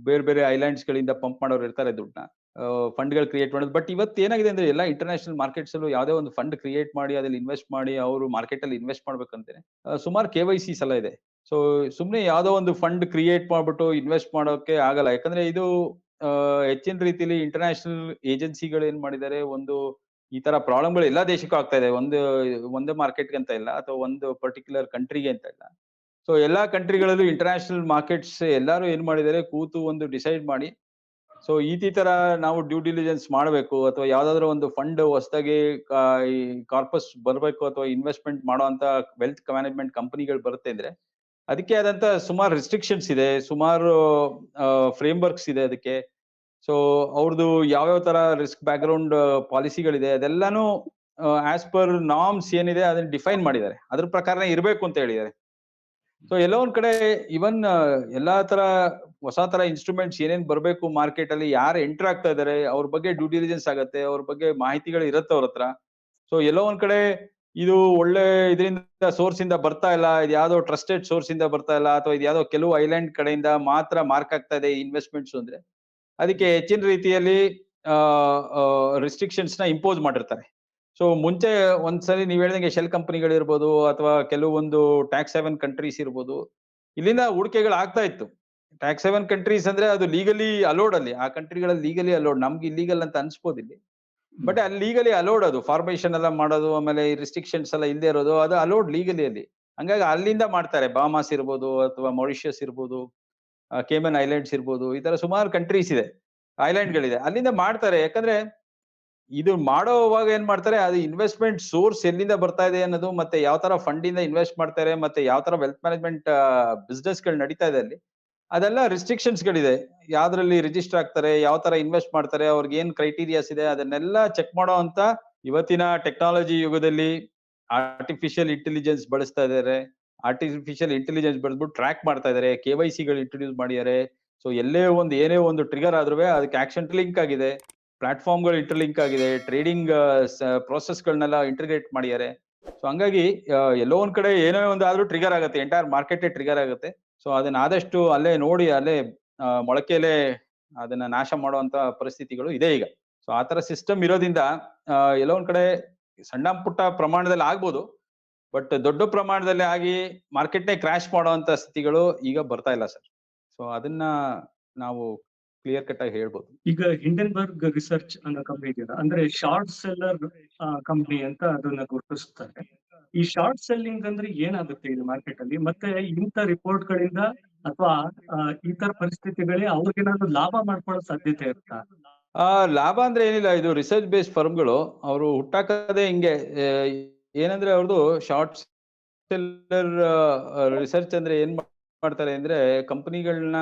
ಬೇರೆ ಬೇರೆ ಐಲ್ಯಾಂಡ್ಸ್ ಗಳಿಂದ ಪಂಪ್ ಮಾಡೋರು ಇರ್ತಾರೆ ದುಡ್ಡನ್ನ, ಫಂಡ್ ಗಳು ಕ್ರಿಯೇಟ್ ಮಾಡೋದು. ಬಟ್ ಇವತ್ತು ಏನಾಗಿದೆ ಅಂದ್ರೆ ಎಲ್ಲ ಇಂಟರ್ನ್ಯಾಷನಲ್ ಮಾರ್ಕೆಟ್ಸ್ ಅಲ್ಲೂ ಯಾವುದೇ ಒಂದು ಫಂಡ್ ಕ್ರಿಯೇಟ್ ಮಾಡಿ ಅದ್ರಲ್ಲಿ ಇನ್ವೆಸ್ಟ್ ಮಾಡಿ ಅವರು ಮಾರ್ಕೆಟ್ ಅಲ್ಲಿ ಇನ್ವೆಸ್ಟ್ ಮಾಡ್ಬೇಕಂದ್ರೆ ಸುಮಾರು KYCs ಎಲ್ಲ ಇದೆ. ಸೊ ಸುಮ್ನೆ ಯಾವ್ದೋ ಒಂದು ಫಂಡ್ ಕ್ರಿಯೇಟ್ ಮಾಡ್ಬಿಟ್ಟು ಇನ್ವೆಸ್ಟ್ ಮಾಡೋಕೆ ಆಗಲ್ಲ. ಯಾಕಂದ್ರೆ ಇದು ಹೆಚ್ಚಿನ ರೀತಿಯಲ್ಲಿ ಇಂಟರ್ನ್ಯಾಷನಲ್ ಏಜೆನ್ಸಿಗಳು ಏನ್ ಮಾಡಿದ್ದಾರೆ, ಒಂದು ಈ ತರ ಪ್ರಾಬ್ಲಮ್ಗಳು ಎಲ್ಲಾ ದೇಶಕ್ಕೂ ಆಗ್ತಾ ಇದೆ. ಒಂದೇ ಮಾರ್ಕೆಟ್ಗೆ ಅಂತ ಇಲ್ಲ ಅಥವಾ ಒಂದು ಪರ್ಟಿಕ್ಯುಲರ್ ಕಂಟ್ರಿಗೆ ಅಂತ ಇಲ್ಲ. ಸೊ ಎಲ್ಲಾ ಕಂಟ್ರಿಗಳಲ್ಲೂ ಇಂಟರ್ನ್ಯಾಷನಲ್ ಮಾರ್ಕೆಟ್ಸ್ ಎಲ್ಲಾರು ಏನ್ ಮಾಡಿದ್ದಾರೆ, ಕೂತು ಒಂದು ಡಿಸೈಡ್ ಮಾಡಿ ಸೊ ಈ ತರ ನಾವು ಡ್ಯೂ ಡಿಲಿಜೆನ್ಸ್ ಮಾಡಬೇಕು ಅಥವಾ ಯಾವ್ದಾದ್ರು ಒಂದು ಫಂಡ್ ಹೊಸದಾಗಿ ಈ ಕಾರ್ಪಸ್ ಬರಬೇಕು ಅಥವಾ ಇನ್ವೆಸ್ಟ್ಮೆಂಟ್ ಮಾಡುವಂತ ವೆಲ್ತ್ ಮ್ಯಾನೇಜ್ಮೆಂಟ್ ಕಂಪನಿಗಳು ಬರುತ್ತೆ ಅಂದ್ರೆ ಅದಕ್ಕೆ ಆದಂತ ಸುಮಾರು ರಿಸ್ಟ್ರಿಕ್ಷನ್ಸ್ ಇದೆ, ಸುಮಾರು ಫ್ರೇಮ್ ವರ್ಕ್ಸ್ ಇದೆ ಅದಕ್ಕೆ. ಸೊ ಅವ್ರದ್ದು ಯಾವ್ಯಾವ ತರ ರಿಸ್ಕ್ ಬ್ಯಾಕ್ ಗ್ರೌಂಡ್ ಪಾಲಿಸಿಗಳಿದೆ ಅದೆಲ್ಲಾನು ಆಸ್ ಪರ್ ನಾರ್ಮ್ಸ್ ಏನಿದೆ ಅದನ್ನ ಡಿಫೈನ್ ಮಾಡಿದ್ದಾರೆ, ಅದ್ರ ಪ್ರಕಾರನೇ ಇರ್ಬೇಕು ಅಂತ ಹೇಳಿದ್ದಾರೆ. ಸೊ ಎಲ್ಲೋ ಒಂದ್ ಕಡೆ ಇವನ್ ಎಲ್ಲಾ ತರ ಹೊಸ ತರ ಇನ್ಸ್ಟ್ರೂಮೆಂಟ್ಸ್ ಏನೇನ್ ಬರ್ಬೇಕು ಮಾರ್ಕೆಟ್ ಅಲ್ಲಿ, ಯಾರು ಎಂಟರ್ ಆಗ್ತಾ ಇದಾರೆ ಅವ್ರ ಬಗ್ಗೆ ಡ್ಯೂ ಡಿಲಿಜೆನ್ಸ್ ಆಗತ್ತೆ, ಅವ್ರ ಬಗ್ಗೆ ಮಾಹಿತಿಗಳು ಇರುತ್ತೆ ಅವ್ರ ಹತ್ರ. ಸೊ ಎಲ್ಲೋ ಒಂದ್ ಕಡೆ ಇದು ಒಳ್ಳೆ ಇದರಿಂದ ಸೋರ್ಸ್ ಇಂದ ಬರ್ತಾ ಇಲ್ಲ, ಇದು ಯಾವ್ದೋ ಟ್ರಸ್ಟೆಡ್ ಸೋರ್ಸ್ ಇಂದ ಬರ್ತಾ ಇಲ್ಲ, ಅಥವಾ ಇದು ಯಾವ್ದೋ ಕೆಲವು ಐಲ್ಯಾಂಡ್ ಕಡೆಯಿಂದ ಮಾತ್ರ ಮಾರ್ಕ್ ಆಗ್ತಾ ಇದೆ ಇನ್ವೆಸ್ಟ್ಮೆಂಟ್ಸ್ ಅಂದ್ರೆ ಅದಕ್ಕೆ ಹೆಚ್ಚಿನ ರೀತಿಯಲ್ಲಿ ರಿಸ್ಟ್ರಿಕ್ಷನ್ಸ್ ನ ಇಂಪೋಸ್ ಮಾಡಿರ್ತಾರೆ. ಸೊ ಮುಂಚೆ ಒಂದ್ಸಲಿ ನೀವ್ ಹೇಳ್ದಂಗೆ ಶೆಲ್ ಕಂಪನಿಗಳು ಇರ್ಬೋದು ಅಥವಾ ಕೆಲವೊಂದು ಟ್ಯಾಕ್ಸ್ ಹೆವನ್ ಕಂಟ್ರೀಸ್ ಇರ್ಬೋದು, ಇಲ್ಲಿಂದ ಹೂಡಿಕೆಗಳು ಆಗ್ತಾ ಇತ್ತು. ಟ್ಯಾಕ್ಸ್ ಹೆವನ್ ಕಂಟ್ರೀಸ್ ಅಂದ್ರೆ ಅದು ಲೀಗಲಿ ಅಲೋಡ್, ಅಲ್ಲಿ ಆ ಕಂಟ್ರಿಗಳಲ್ಲಿ ಲೀಗಲಿ ಅಲೋಡ್, ನಮ್ಗೆ ಇಲ್ಲೀಗಲ್ ಅಂತ ಅನ್ಸ್ಬೋದು ಇಲ್ಲಿ, ಬಟ್ ಅಲ್ಲಿ ಲೀಗಲಿ ಅಲೋಡ್, ಅದು ಫಾರ್ಮೇಶನ್ ಎಲ್ಲ ಮಾಡೋದು, ಆಮೇಲೆ ರಿಸ್ಟ್ರಿಕ್ಷನ್ಸ್ ಎಲ್ಲ ಇಲ್ಲದೆ ಇರೋದು ಅದು ಅಲೋಡ್ ಲೀಗಲಿ ಅಲ್ಲಿ. ಹಂಗಾಗಿ ಅಲ್ಲಿಂದ ಮಾಡ್ತಾರೆ. ಬಾಮಾಸ್ ಇರ್ಬೋದು ಅಥವಾ ಮಾರಿಷಿಯಸ್ ಇರ್ಬೋದು, ಕೇಮನ್ ಐಲ್ಯಾಂಡ್ಸ್ ಇರ್ಬೋದು, ಈ ತರ ಸುಮಾರು ಕಂಟ್ರೀಸ್ ಇದೆ, ಐಲ್ಯಾಂಡ್ ಗಳಿದೆ, ಅಲ್ಲಿಂದ ಮಾಡ್ತಾರೆ. ಯಾಕಂದ್ರೆ ಇದು ಮಾಡೋವಾಗ ಏನ್ ಮಾಡ್ತಾರೆ, ಅದು ಇನ್ವೆಸ್ಟ್ಮೆಂಟ್ ಸೋರ್ಸ್ ಎಲ್ಲಿಂದ ಬರ್ತಾ ಇದೆ ಅನ್ನೋದು, ಮತ್ತೆ ಯಾವ ತರ ಫಂಡ್ ಇಂದ ಇನ್ವೆಸ್ಟ್ ಮಾಡ್ತಾರೆ, ಮತ್ತೆ ಯಾವ ತರ ವೆಲ್ತ್ ಮ್ಯಾನೇಜ್ಮೆಂಟ್ ಬಿಸ್ನೆಸ್ ಗಳು ನಡೀತಾ ಇದೆ ಅಲ್ಲಿ, ಅದೆಲ್ಲ ರಿಸ್ಟ್ರಿಕ್ಷನ್ಸ್ ಗಳಿದೆ. ಯಾವ್ದ್ರಲ್ಲಿ ರಿಜಿಸ್ಟರ್ ಆಗ್ತಾರೆ, ಯಾವ ತರ ಇನ್ವೆಸ್ಟ್ ಮಾಡ್ತಾರೆ, ಅವ್ರಿಗೆ ಏನ್ ಕ್ರೈಟೀರಿಯಾಸ್ ಇದೆ ಅದನ್ನೆಲ್ಲ ಚೆಕ್ ಮಾಡೋ ಅಂತ ಇವತ್ತಿನ ಟೆಕ್ನಾಲಜಿ ಯುಗದಲ್ಲಿ ಆರ್ಟಿಫಿಷಿಯಲ್ ಇಂಟೆಲಿಜೆನ್ಸ್ ಬಳಸ್ತಾ ಇದ್ದಾರೆ. ಆರ್ಟಿಫಿಷಿಯಲ್ ಇಂಟೆಲಿಜೆನ್ಸ್ ಬಳಸ್ಬಿಟ್ಟು ಟ್ರ್ಯಾಕ್ ಮಾಡ್ತಾ ಇದಾರೆ, KYC ಗಳು ಇಂಟ್ರೊಡ್ಯೂಸ್ ಮಾಡಿದ್ದಾರೆ. ಸೊ ಏನೇ ಒಂದು ಟ್ರಿಗರ್ ಆದ್ರೂ ಅದಕ್ಕೆ ಆಕ್ಷನ್ ಲಿಂಕ್ ಆಗಿದೆ, ಪ್ಲಾಟ್ಫಾರ್ಮ್ ಗಳು ಇಂಟರ್ಲಿಂಕ್ ಆಗಿದೆ, ಟ್ರೇಡಿಂಗ್ ಪ್ರೋಸೆಸ್ ಗಳನ್ನೆಲ್ಲ ಇಂಟಿಗ್ರೇಟ್ ಮಾಡಿದ್ದಾರೆ. ಸೊ ಹಂಗಾಗಿ ಎಲ್ಲೋ ಒಂದ್ ಕಡೆ ಏನೋ ಒಂದು ಆದ್ರೂ ಟ್ರಿಗರ್ ಆಗುತ್ತೆ, ಎಂಟೈರ್ ಮಾರ್ಕೆಟ್ ಟ್ರಿಗರ್ ಆಗುತ್ತೆ. ಸೊ ಅದನ್ನ ಆದಷ್ಟು ಅಲ್ಲೇ ನೋಡಿ ಅಲ್ಲೇ ಮೊಳಕೆಯಲ್ಲೇ ಅದನ್ನ ನಾಶ ಮಾಡುವಂತ ಪರಿಸ್ಥಿತಿಗಳು ಇದೆ ಈಗ. ಸೊ ಆತರ ಸಿಸ್ಟಮ್ ಇರೋದ್ರಿಂದ ಎಲ್ಲೋ ಒಂದ್ ಕಡೆ ಸಣ್ಣ ಪುಟ್ಟ ಪ್ರಮಾಣದಲ್ಲಿ ಆಗ್ಬೋದು, ಬಟ್ ದೊಡ್ಡ ಪ್ರಮಾಣದಲ್ಲಿ ಆಗಿ ಮಾರ್ಕೆಟ್ನೇ ಕ್ರಾಶ್ ಮಾಡುವಂತ ಸ್ಥಿತಿಗಳು ಈಗ ಬರ್ತಾ ಇಲ್ಲ ಸರ್. ಸೊ ಅದನ್ನ ನಾವು ಕ್ಲಿಯರ್ ಕಟ್ ಆಗಿ ಹೇಳ್ಬೋದು. ಈಗ ಹಿಂಡೆನ್ಬರ್ಗ್ ರಿಸರ್ಚ್ ಅನ್ನೋ ಕಂಪ್ನಿ ಇದೆಯಲ್ಲ, ಅಂದ್ರೆ ಶಾರ್ಟ್ ಸೆಲ್ಲರ್ ಕಂಪ್ನಿ ಅಂತ ಅದನ್ನ ಗುರುತಿಸುತ್ತಾರೆ. ಈ ಶಾರ್ಟ್ ಸೆಲ್ಲಿಂಗ್ ಅಂದ್ರೆ ಏನಾಗುತ್ತೆ ಇದು ಮಾರ್ಕೆಟ್ ಅಲ್ಲಿ, ಮತ್ತೆ ಇಂಥ ರಿಪೋರ್ಟ್ ಗಳಿಂದ ಅಥವಾ ಈ ತರ ಪರಿಸ್ಥಿತಿಗಳೇ ಅವ್ರಿಗೇನಾದ್ರು ಲಾಭ ಮಾಡ್ಕೊಳ್ಳೋ ಸಾಧ್ಯತೆ ಇರುತ್ತಾ? ಲಾಭ ಅಂದ್ರೆ ಏನಿಲ್ಲ, ಇದು ರಿಸರ್ಚ್ ಬೇಸ್ಡ್ ಫರ್ಮ್ಗಳು ಅವರು ಹುಟ್ಟಾಕದೇ ಹಿಂಗೆ ಏನಂದ್ರೆ ಅವ್ರದ್ದು ಶಾರ್ಟ್ ಸೆಲ್ಲರ್ ರಿಸರ್ಚ್ ಅಂದ್ರೆ ಏನ್ ಮಾಡ್ತಾರೆ ಅಂದ್ರೆ ಕಂಪನಿಗಳನ್ನ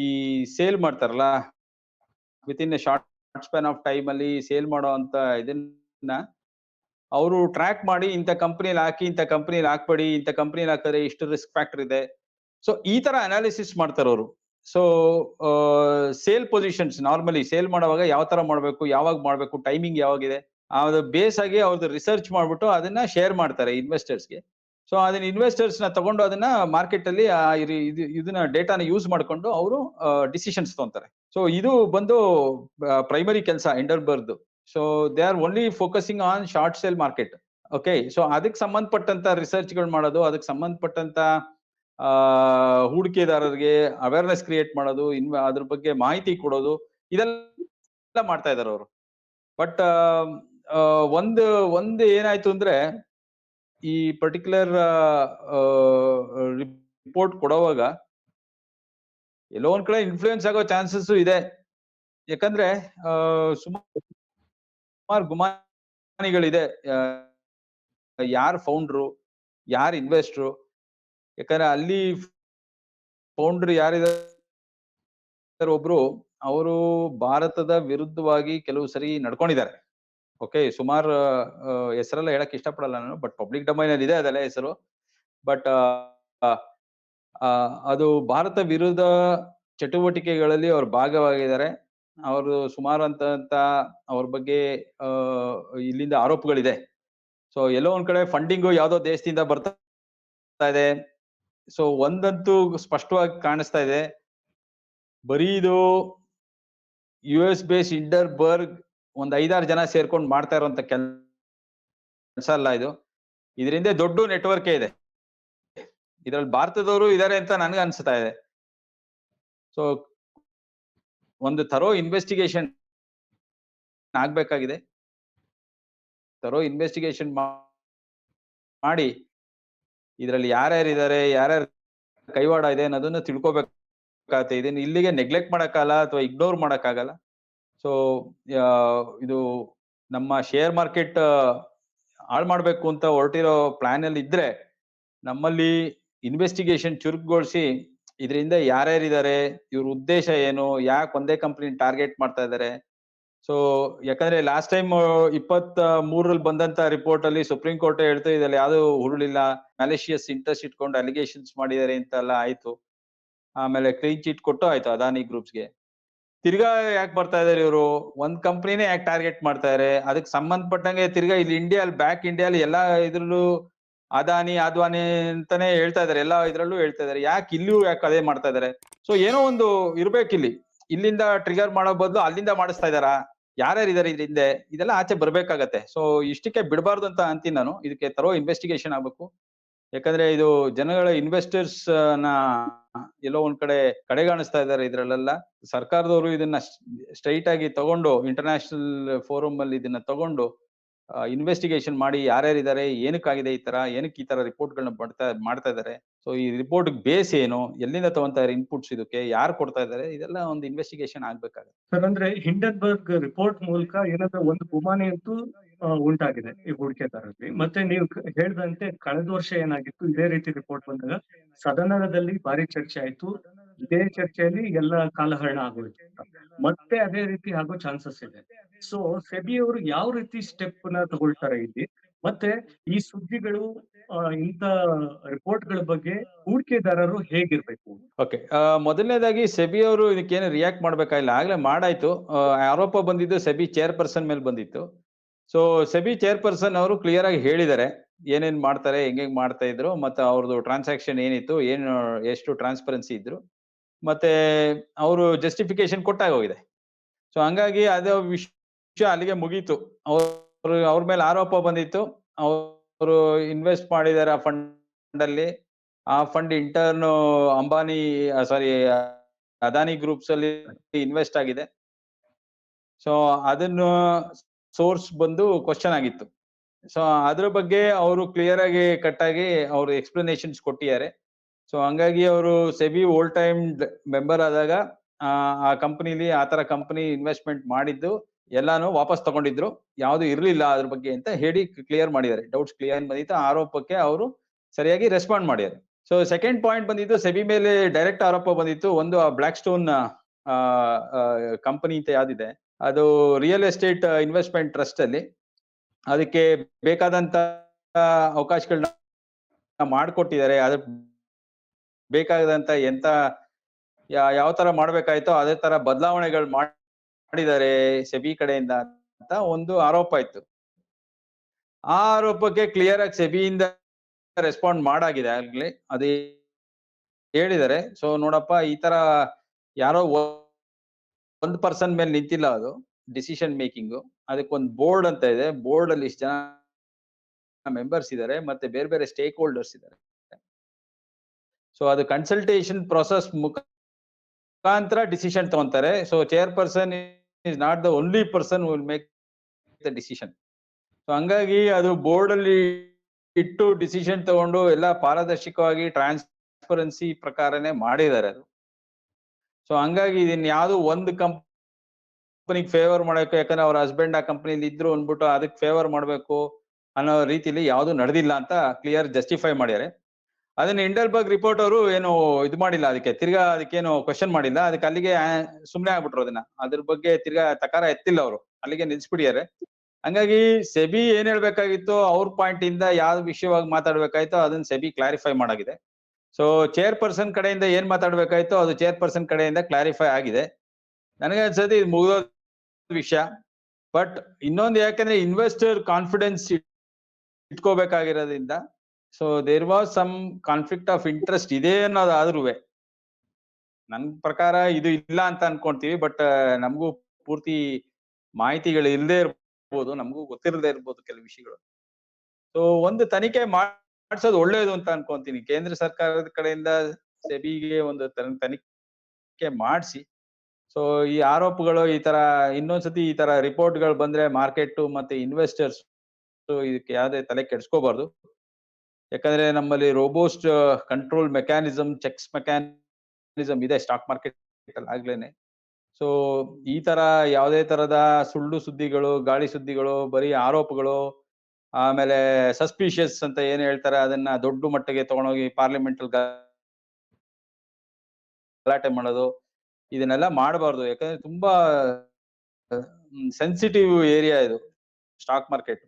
ಈ ಸೇಲ್ ಮಾಡ್ತಾರಲ್ಲ with in a short span of time ಅಲ್ಲಿ ಸೇಲ್ ಮಾಡೋ ಅಂತ ಇದನ್ನ ಅವರು ಟ್ರ್ಯಾಕ್ ಮಾಡಿ ಇಂಥ ಕಂಪನಿಲಿ ಹಾಕಿ ಇಂಥ ಕಂಪನಿಲಿ ಹಾಕ್ಬೇಡಿ ಇಂಥ ಕಂಪನಿಲಿ ಹಾಕಿದ್ರೆ ಇಷ್ಟು ರಿಸ್ಕ್ ಫ್ಯಾಕ್ಟರ್ ಇದೆ. ಸೊ ಈ ತರ ಅನಾಲಿಸಿಸ್ ಮಾಡ್ತಾರೆ ಅವರು. So sale positions normally sale ಮಾಡುವಾಗ ಯಾವ ತರ ಮಾಡ್ಬೇಕು, ಯಾವಾಗ ಮಾಡ್ಬೇಕು, ಟೈಮಿಂಗ್ ಯಾವಾಗಿದೆ, ಅದು ಬೇಸ್ ಆಗಿ ಅವ್ರದ್ದು ರಿಸರ್ಚ್ ಮಾಡ್ಬಿಟ್ಟು ಅದನ್ನ ಶೇರ್ ಮಾಡ್ತಾರೆ ಇನ್ವೆಸ್ಟರ್ಸ್ಗೆ. ಸೊ ಅದನ್ನ ಇನ್ವೆಸ್ಟರ್ಸ್ ನ ತಗೊಂಡು ಅದನ್ನ ಮಾರ್ಕೆಟ್ ಅಲ್ಲಿ ಇದನ್ನ ಡೇಟಾನ ಯೂಸ್ ಮಾಡ್ಕೊಂಡು ಅವರು ಡಿಸಿಷನ್ಸ್ ತಗೊಂತಾರೆ. ಸೊ ಇದು ಬಂದು ಪ್ರೈಮರಿ ಕೆಲಸ Hindenburg. So they are only focusing on short sale market. Okay, so ಅದಕ್ಕೆ ಸಂಬಂಧಪಟ್ಟಂತ ರಿಸರ್ಚ್ ಗಳು ಮಾಡೋದು, ಅದಕ್ಕೆ ಸಂಬಂಧಪಟ್ಟಂತ ಹೂಡಿಕೆದಾರರಿಗೆ ಅವೇರ್ನೆಸ್ ಕ್ರಿಯೇಟ್ ಮಾಡೋದು, ಅದ್ರ ಬಗ್ಗೆ ಮಾಹಿತಿ ಕೊಡೋದು, ಇದೆಲ್ಲ ಮಾಡ್ತಾ ಇದಾರೆ ಅವರು. ಬಟ್ ಒಂದು ಏನಾಯ್ತು ಅಂದ್ರೆ ಈ ಪರ್ಟಿಕ್ಯುಲರ್ ರಿಪೋರ್ಟ್ ಕೊಡುವಾಗ ಎಲ್ಲೋ ಒಂದ್ ಕಡೆ ಇನ್ಫ್ಲೂಯೆನ್ಸ್ ಆಗೋ ಚಾನ್ಸಸ್ ಇದೆ. ಯಾಕಂದ್ರೆ ಸುಮಾರು ಗುಮಾನಿಗಳಿದೆ. ಯಾರ್ ಫೌಂಡ್ರು, ಯಾರ್ ಇನ್ವೆಸ್ಟ್ರು, ಯಾಕಂದ್ರೆ ಅಲ್ಲಿ ಫೌಂಡರ್ ಯಾರಿದ್ದಾರೆ ಒಬ್ರು, ಅವರು ಭಾರತದ ವಿರುದ್ಧವಾಗಿ ಕೆಲವು ಸರಿ ನಡ್ಕೊಂಡಿದ್ದಾರೆ. ಓಕೆ, ಸುಮಾರು ಹೆಸರೆಲ್ಲ ಹೇಳಕ್ ಇಷ್ಟಪಡಲ್ಲ ನಾನು, ಬಟ್ ಪಬ್ಲಿಕ್ ಡೊಮೈನ್ ಅಲ್ಲಿ ಇದೆ ಅದೆಲ್ಲ ಹೆಸರು. ಬಟ್ ಅದು ಭಾರತ ವಿರುದ್ಧ ಚಟುವಟಿಕೆಗಳಲ್ಲಿ ಅವ್ರು ಭಾಗವಾಗಿದ್ದಾರೆ. ಅವರು ಸುಮಾರು ಅಂತ ಅವ್ರ ಬಗ್ಗೆ ಇಲ್ಲಿಂದ ಆರೋಪಗಳಿದೆ. ಸೊ ಎಲ್ಲೋ ಒಂದ್ ಕಡೆ ಫಂಡಿಂಗು ಯಾವ್ದೋ ದೇಶದಿಂದ ಬರ್ತಾ ಇದೆ. ಸೊ ಒಂದಂತೂ ಸ್ಪಷ್ಟವಾಗಿ ಕಾಣಿಸ್ತಾ ಇದೆ, ಬರೀ ಇದು US ಬೇಸ್ ಹಿಂಡನ್ಬರ್ಗ್ ಒಂದ್ 5-6 ಜನ ಸೇರ್ಕೊಂಡು ಮಾಡ್ತಾ ಇರುವಂತ ಕೆಲಸ ಅಲ್ಲ ಇದು. ಇದರಿಂದ ದೊಡ್ಡ ನೆಟ್ವರ್ಕ್ ಇದೆ. ಇದ್ರಲ್ಲಿ ಭಾರತದವರು ಇದಾರೆ ಅಂತ ನನ್ಗೆ ಅನ್ಸ್ತಾ ಇದೆ. ಸೊ ಒಂದು ಥರೋ ಇನ್ವೆಸ್ಟಿಗೇಷನ್ ಆಗ್ಬೇಕಾಗಿದೆ. ಥರೋ ಇನ್ವೆಸ್ಟಿಗೇಷನ್ ಮಾಡಿ ಇದ್ರಲ್ಲಿ ಯಾರ್ಯಾರಿದ್ದಾರೆ, ಯಾರ್ಯಾರ ಕೈವಾಡ ಇದೆ ಅನ್ನೋದನ್ನ ತಿಳ್ಕೊಬೇಕಾಗತ್ತೆ. ಇದನ್ನ ಇಲ್ಲಿಗೆ ನೆಗ್ಲೆಕ್ಟ್ ಮಾಡಕ್ಕಾಗಲ್ಲ ಅಥವಾ ಇಗ್ನೋರ್ ಮಾಡಕ್ಕಾಗಲ್ಲ. ಸೊ ಇದು ನಮ್ಮ ಶೇರ್ ಮಾರ್ಕೆಟ್ ಹಾಳು ಮಾಡ್ಬೇಕು ಅಂತ ಹೊರಟಿರೋ ಪ್ಲಾನ್ ಅಲ್ಲಿ ಇದ್ರೆ ನಮ್ಮಲ್ಲಿ ಇನ್ವೆಸ್ಟಿಗೇಷನ್ ಚುರುಕುಗೊಳಿಸಿ ಇದರಿಂದ ಯಾರ್ಯಾರಿದ್ದಾರೆ, ಇವ್ರ ಉದ್ದೇಶ ಏನು, ಯಾಕೆ ಒಂದೇ ಕಂಪನಿ ಟಾರ್ಗೆಟ್ ಮಾಡ್ತಾ ಇದ್ದಾರೆ. ಸೊ ಯಾಕಂದ್ರೆ ಲಾಸ್ಟ್ ಟೈಮ್ 23ರಲ್ಲಿ ಬಂದಂತ ರಿಪೋರ್ಟ್ ಅಲ್ಲಿ ಸುಪ್ರೀಂ ಕೋರ್ಟ್ ಹೇಳ್ತು ಇದ್ರಲ್ಲಿ ಯಾವ್ದು ಹುರುಳಿಲ್ಲ, ಮ್ಯಾಲಿಷಿಯಸ್ ಇಂಟ್ರೆಸ್ಟ್ ಇಟ್ಕೊಂಡು ಅಲಿಗೇಷನ್ಸ್ ಮಾಡಿದ್ದಾರೆ ಅಂತೆಲ್ಲ ಆಯ್ತು. ಆಮೇಲೆ ಕ್ಲೀನ್ ಚೀಟ್ ಕೊಟ್ಟು ಆಯ್ತು ಅದಾನಿ ಗ್ರೂಪ್ಸ್ಗೆ. ತಿರ್ಗಾ ಯಾಕೆ ಬರ್ತಾ ಇದಾರೆ ಇವರು, ಒಂದ್ ಕಂಪ್ನಿನೇ ಯಾಕೆ ಟಾರ್ಗೆಟ್ ಮಾಡ್ತಾ ಇದಾರೆ, ಅದಕ್ಕೆ ಸಂಬಂಧಪಟ್ಟಂಗೆ ತಿರ್ಗಾ ಇಲ್ಲಿ ಬ್ಯಾಕ್ ಇಂಡಿಯಾಲಿ ಎಲ್ಲಾ ಇದ್ರಲ್ಲೂ ಅದಾನಿ ಅಂತಾನೆ ಹೇಳ್ತಾ ಇದಾರೆ, ಎಲ್ಲಾ ಇದ್ರಲ್ಲೂ ಹೇಳ್ತಾ ಇದಾರೆ. ಯಾಕೆ ಇಲ್ಲೂ ಯಾಕೆ ಅದೇ ಮಾಡ್ತಾ ಇದಾರೆ? ಸೊ ಏನೋ ಒಂದು ಇರ್ಬೇಕಿಲ್ಲಿ. ಇಲ್ಲಿಂದ ಟ್ರಿಗರ್ ಮಾಡೋ ಬದಲು ಅಲ್ಲಿಂದ ಮಾಡಿಸ್ತಾ ಇದಾರಾ, ಯಾರ್ಯಾರಿದ್ದಾರೆ ಇದ್ರಿಂದ, ಇದೆಲ್ಲ ಆಚೆ ಬರ್ಬೇಕಾಗತ್ತೆ. ಸೊ ಇಷ್ಟಕ್ಕೆ ಬಿಡಬಾರ್ದು ಅಂತ ಅಂತೀನಿ ನಾನು. ಇದಕ್ಕೆ ತರೋ ಇನ್ವೆಸ್ಟಿಗೇಷನ್ ಆಗ್ಬೇಕು. ಯಾಕಂದ್ರೆ ಇದು ಜನಗಳ ಇನ್ವೆಸ್ಟರ್ಸ್ ನ ಎಲ್ಲೋ ಒಂದ್ ಕಡೆಗಾಣಿಸ್ತಾ ಇದ್ದಾರೆ ಇದ್ರಲ್ಲೆಲ್ಲ. ಸರ್ಕಾರದವರು ಇದನ್ನ ಸ್ಟ್ರೈಟ್ ಆಗಿ ತಗೊಂಡು ಇಂಟರ್ನ್ಯಾಷನಲ್ ಫೋರಂ ಅಲ್ಲಿ ಇದನ್ನ ತಗೊಂಡು ಇನ್ವೆಸ್ಟಿಗೇಷನ್ ಮಾಡಿ ಯಾರ್ಯಾರಿದ್ದಾರೆ, ಏನಕ್ಕಾಗಿದೆ ಈ ತರ ರಿಪೋರ್ಟ್ ಗಳನ್ನ ಮಾಡ್ತಾ ಇದ್ದಾರೆ. ಸೊ ಈ ರಿಪೋರ್ಟ್ ಬೇಸ್ ಏನು, ಎಲ್ಲಿಂದ ತಗೊಂತಾ ಇದ್ದಾರೆ ಇನ್ಪುಟ್ಸ್, ಇದಕ್ಕೆ ಯಾರು ಕೊಡ್ತಾ ಇದ್ದಾರೆ, ಇದೆಲ್ಲ ಒಂದು ಇನ್ವೆಸ್ಟಿಗೇಷನ್ ಆಗ್ಬೇಕಾಗುತ್ತೆ. ಸರ್, ಅಂದ್ರೆ ಹಿಂಡನ್ಬರ್ಗ್ ರಿಪೋರ್ಟ್ ಮೂಲಕ ಏನಾದ್ರೂ ಒಂದು ಗುಮಾನಿ ಅಂತೂ ಉಂಟಾಗಿದೆ ಈ ಹೂಡಿಕೆದಾರರಲ್ಲಿ. ಮತ್ತೆ ನೀವು ಹೇಳಿದಂತೆ ಕಳೆದ ವರ್ಷ ಏನಾಗಿತ್ತು, ಇದೇ ರೀತಿ ರಿಪೋರ್ಟ್ ಬಂದಾಗ ಸದನದಲ್ಲಿ ಭಾರಿ ಚರ್ಚೆ ಆಯ್ತು. ಇದೇ ಚರ್ಚೆಯಲ್ಲಿ ಎಲ್ಲ ಕಾಲಹರಣ ಆಗೋಯ್ತು. ಮತ್ತೆ ಅದೇ ರೀತಿ ಆಗೋ ಚಾನ್ಸಸ್ ಇದೆ. ಸೊ ಸೆಬಿ ಅವರು ಯಾವ ರೀತಿ ಸ್ಟೆಪ್ ನ ತಗೊಳ್ತಾರೆ ಇಲ್ಲಿ, ಮತ್ತೆ ಈ ಸುದ್ದಿಗಳು ಇಂತ ರಿಪೋರ್ಟ್ ಗಳ ಬಗ್ಗೆ ಹೂಡಿಕೆದಾರರು ಹೇಗಿರ್ಬೇಕು? ಓಕೆ, ಮೊದಲನೇದಾಗಿ ಸೆಬಿ ಅವರು ಇದಕ್ಕೇನು ರಿಯಾಕ್ಟ್ ಮಾಡ್ಬೇಕಾಗಿಲ್ಲ, ಆಗ್ಲೇ ಮಾಡಾಯ್ತು. ಆರೋಪ ಬಂದಿದ್ದು ಸೆಬಿ ಚೇರ್ಪರ್ಸನ್ ಮೇಲೆ ಬಂದಿತ್ತು. ಸೊ ಸೆಬಿ ಚೇರ್ಪರ್ಸನ್ ಅವರು ಕ್ಲಿಯರ್ ಆಗಿ ಹೇಳಿದ್ದಾರೆ ಏನೇನ್ ಮಾಡ್ತಾರೆ, ಹೆಂಗ್ ಮಾಡ್ತಾ ಇದ್ರು, ಮತ್ತೆ ಅವ್ರದ್ದು ಟ್ರಾನ್ಸಾಕ್ಷನ್ ಏನಿತ್ತು, ಎಷ್ಟು ಟ್ರಾನ್ಸ್ಪರೆನ್ಸಿ ಇದ್ರು, ಮತ್ತೆ ಅವರು ಜಸ್ಟಿಫಿಕೇಶನ್ ಕೊಟ್ಟಾಗ ಹೋಗಿದೆ. ಸೊ ಹಂಗಾಗಿ ಅದು ವಿಷಯ ಅಲ್ಲಿಗೆ ಮುಗೀತು. ಅವ್ರ ಮೇಲೆ ಆರೋಪ ಬಂದಿತ್ತು, ಅವರು ಇನ್ವೆಸ್ಟ್ ಮಾಡಿದ್ದಾರೆ ಆ ಫಂಡ್ ಅಲ್ಲಿ. ಆ ಫಂಡ್ ಇಂಟರ್ನ್ ಅದಾನಿ ಗ್ರೂಪ್ಸ್ ಅಲ್ಲಿ ಇನ್ವೆಸ್ಟ್ ಆಗಿದೆ. ಸೊ ಅದನ್ನು ಸೋರ್ಸ್ ಬಂದು ಕ್ವಶನ್ ಆಗಿತ್ತು. ಸೊ ಅದ್ರ ಬಗ್ಗೆ ಅವರು ಕ್ಲಿಯರ್ ಆಗಿ ಕಟ್ಟಾಗಿ ಅವರು ಎಕ್ಸ್ಪ್ಲನೇಷನ್ಸ್ ಕೊಟ್ಟಿದ್ದಾರೆ. ಸೊ ಹಂಗಾಗಿ ಅವರು ಸೆಬಿ ಓಲ್ಡ್ ಟೈಮ್ ಮೆಂಬರ್ ಆದಾಗ ಆ ಕಂಪನಿಲಿ ಆತರ ಕಂಪನಿ ಇನ್ವೆಸ್ಟ್ಮೆಂಟ್ ಮಾಡಿದ್ದು ಎಲ್ಲಾನು ವಾಪಸ್ ತಗೊಂಡಿದ್ರು, ಯಾವ್ದು ಇರ್ಲಿಲ್ಲ ಅದ್ರ ಬಗ್ಗೆ ಅಂತ ಹೇಳಿ ಕ್ಲಿಯರ್ ಮಾಡಿದ್ದಾರೆ. ಡೌಟ್ಸ್ ಕ್ಲಿಯರ್ ಬಂದಿತ್ತು, ಆರೋಪಕ್ಕೆ ಅವರು ಸರಿಯಾಗಿ ರೆಸ್ಪಾಂಡ್ ಮಾಡಿದ್ದಾರೆ. ಸೊ ಸೆಕೆಂಡ್ ಪಾಯಿಂಟ್ ಬಂದಿದ್ದು ಸೆಬಿ ಮೇಲೆ ಡೈರೆಕ್ಟ್ ಆರೋಪ ಬಂದಿತ್ತು. ಒಂದು ಬ್ಲಾಕ್ ಸ್ಟೋನ್ ಕಂಪನಿ ಅಂತ ಯಾವ್ದಿದೆ, ಅದು ರಿಯಲ್ ಎಸ್ಟೇಟ್ ಇನ್ವೆಸ್ಟ್ಮೆಂಟ್ ಟ್ರಸ್ಟ್ ಅಲ್ಲಿ ಅದಕ್ಕೆ ಬೇಕಾದಂತ ಅವಕಾಶಗಳನ್ನ ಮಾಡ್ಕೊಟ್ಟಿದ್ದಾರೆ. ಅದ್ರ ಬೇಕಾದಂತ ಯಾವ ತರ ಮಾಡ್ಬೇಕಾಯ್ತೋ ಅದೇ ತರ ಬದಲಾವಣೆಗಳು ಮಾಡಿದ್ದಾರೆ ಸೆಬಿ ಕಡೆಯಿಂದ ಅಂತ ಒಂದು ಆರೋಪ ಇತ್ತು. ಆ ಆರೋಪಕ್ಕೆ ಕ್ಲಿಯರ್ ಆಗಿ ಸೆಬಿಯಿಂದ ರೆಸ್ಪಾಂಡ್ ಮಾಡಾಗಿದೆ ಆಗ್ಲಿ, ಅದೇ ಹೇಳಿದ್ದಾರೆ. ಸೊ ನೋಡಪ್ಪ, ಈ ತರ ಯಾರೋ ಒಂದ್ ಪರ್ಸನ್ ಮೇಲೆ ನಿಂತಿಲ್ಲ, ಅದು ಡಿಸಿಷನ್ ಮೇಕಿಂಗ್. ಅದಕ್ಕೊಂದು ಬೋರ್ಡ್ ಅಂತ ಇದೆ, ಬೋರ್ಡ್ ಅಲ್ಲಿ ಇಷ್ಟು ಜನ ಮೆಂಬರ್ಸ್ ಇದ್ದಾರೆ, ಮತ್ತೆ ಬೇರೆ ಬೇರೆ ಸ್ಟೇಕ್ ಹೋಲ್ಡರ್ಸ್ ಇದ್ದಾರೆ. ಸೊ ಅದು ಕನ್ಸಲ್ಟೇಷನ್ ಪ್ರೊಸೆಸ್ ಮುಖಾಂತರ ಡಿಸಿಷನ್ ತಗೊಂತಾರೆ. So chairperson is not the only person will make the decision. So ಹಂಗಾಗಿ ಅದು ಬೋರ್ಡ್ ಅಲ್ಲಿ ಇಟ್ಟು ಡಿಸಿಷನ್ ತಗೊಂಡು ಎಲ್ಲ ಪಾರದರ್ಶಕವಾಗಿ ಟ್ರಾನ್ಸ್ಪರೆನ್ಸಿ ಪ್ರಕಾರನೇ ಮಾಡಿದ್ದಾರೆ ಅದು. ಸೊ ಹಂಗಾಗಿ ಇದನ್ನ ಯಾವ್ದು ಒಂದು ಕಂಪನಿಗೆ ಫೇವರ್ ಮಾಡಬೇಕು, ಯಾಕಂದ್ರೆ ಅವ್ರ ಹಸ್ಬೆಂಡ್ ಆ ಕಂಪನಿಲಿ ಇದ್ರು ಅಂದ್ಬಿಟ್ಟು ಅದಕ್ಕೆ ಫೇವರ್ ಮಾಡ್ಬೇಕು ಅನ್ನೋ ರೀತಿಲಿ ಯಾವ್ದು ನಡೆದಿಲ್ಲ ಅಂತ ಕ್ಲಿಯರ್ ಜಸ್ಟಿಫೈ ಮಾಡ್ಯಾರೆ. ಅದನ್ನ ಹಿಂಡೆಲ್ಬರ್ಗ್ ರಿಪೋರ್ಟ್ ಅವರು ಏನು ಇದು ಮಾಡಿಲ್ಲ, ಅದಕ್ಕೆ ತಿರ್ಗಾ ಅದಕ್ಕೇನು ಕ್ವಶನ್ ಮಾಡಿಲ್ಲ, ಅದಕ್ಕೆ ಅಲ್ಲಿಗೆ ಸುಮ್ನೆ ಆಗ್ಬಿಟ್ರು. ಅದ್ರ ಬಗ್ಗೆ ತಿರ್ಗಾ ತಕಾರ ಎತ್ತಿಲ್ಲ ಅವರು, ಅಲ್ಲಿಗೆ ನಿಲ್ಸ್ಬಿಟ್ಟಿದ್ದಾರೆ. ಹಂಗಾಗಿ ಸೆಬಿ ಏನ್ ಹೇಳ್ಬೇಕಾಗಿತ್ತು, ಅವ್ರ ಪಾಯಿಂಟ್ ಇಂದ ಯಾವ ವಿಷಯವಾಗಿ ಮಾತಾಡ್ಬೇಕಾಯ್ತೋ ಅದನ್ನ ಸೆಬಿ ಕ್ಲಾರಿಫೈ ಮಾಡಾಗಿದೆ. ಸೊ ಚೇರ್ಪರ್ಸನ್ ಕಡೆಯಿಂದ ಏನ್ ಮಾತಾಡ್ಬೇಕಾಯ್ತೋ ಅದು ಚೇರ್ಪರ್ಸನ್ ಕಡೆಯಿಂದ ಕ್ಲಾರಿಫೈ ಆಗಿದೆ. ನನಗೆ ಅನ್ಸತಿ ಇದು ಮುಗಿದೋ ವಿಷಯ. ಬಟ್ ಇನ್ನೊಂದು, ಯಾಕಂದ್ರೆ ಇನ್ವೆಸ್ಟರ್ ಕಾನ್ಫಿಡೆನ್ಸ್ ಇಟ್ಕೋಬೇಕಾಗಿರೋದ್ರಿಂದ, so there was some conflict of interest ಇದೆ ಅನ್ನೋದಾದ್ರೂ ನನ್ ಪ್ರಕಾರ ಇದು ಇಲ್ಲ ಅಂತ ಅನ್ಕೊಂತೀವಿ. ಬಟ್ ನಮಗೂ ಪೂರ್ತಿ ಮಾಹಿತಿಗಳು ಇಲ್ಲದೆ ಇರ್ಬೋದು, ನಮಗೂ ಗೊತ್ತಿರದೇ ಇರ್ಬೋದು ಕೆಲವು ವಿಷಯಗಳು. ಸೊ ಒಂದು ತನಿಖೆ ಮಾಡ್ಸೋದು ಒಳ್ಳೇದು ಅಂತ ಅನ್ಕೊಂತೀನಿ. ಕೇಂದ್ರ ಸರ್ಕಾರದ ಕಡೆಯಿಂದ ಸೆಬಿಗೆ ಒಂದು ತನಿಖೆ ಮಾಡಿಸಿ, ಸೊ ಈ ಆರೋಪಗಳು ಈ ತರ ಇನ್ನೊಂದ್ಸತಿ ಈ ತರ ರಿಪೋರ್ಟ್ಗಳು ಬಂದ್ರೆ ಮಾರ್ಕೆಟ್ ಮತ್ತೆ ಇನ್ವೆಸ್ಟರ್ಸ್ ಇದಕ್ಕೆ ಯಾವ್ದೇ ತಲೆ ಕೆಡ್ಸ್ಕೋಬಾರ್ದು. ಯಾಕಂದ್ರೆ ನಮ್ಮಲ್ಲಿ robust control mechanism, checks mechanism ಇದೆ ಸ್ಟಾಕ್ ಮಾರ್ಕೆಟ್ ಅಲ್ಲಿ ಆಗ್ಲೇನೆ. ಸೊ ಈ ತರ ಯಾವುದೇ ತರದ ಸುಳ್ಳು ಸುದ್ದಿಗಳು, ಗಾಳಿ ಸುದ್ದಿಗಳು, ಬರೀ ಆರೋಪಗಳು, ಆಮೇಲೆ ಸಸ್ಪಿಷಿಯಸ್ ಅಂತ ಏನ್ ಹೇಳ್ತಾರೆ ಅದನ್ನ ದೊಡ್ಡ ಮಟ್ಟಿಗೆ ತಗೊಂಡೋಗಿ ಪಾರ್ಲಿಮೆಂಟ್ ಅಲ್ಲಿ ಗಲಾಟೆ ಮಾಡೋದು, ಇದನ್ನೆಲ್ಲ ಮಾಡಬಾರ್ದು. ಯಾಕಂದ್ರೆ ತುಂಬಾ ಸೆನ್ಸಿಟಿವ್ ಏರಿಯಾ ಇದು ಸ್ಟಾಕ್ ಮಾರ್ಕೆಟ್.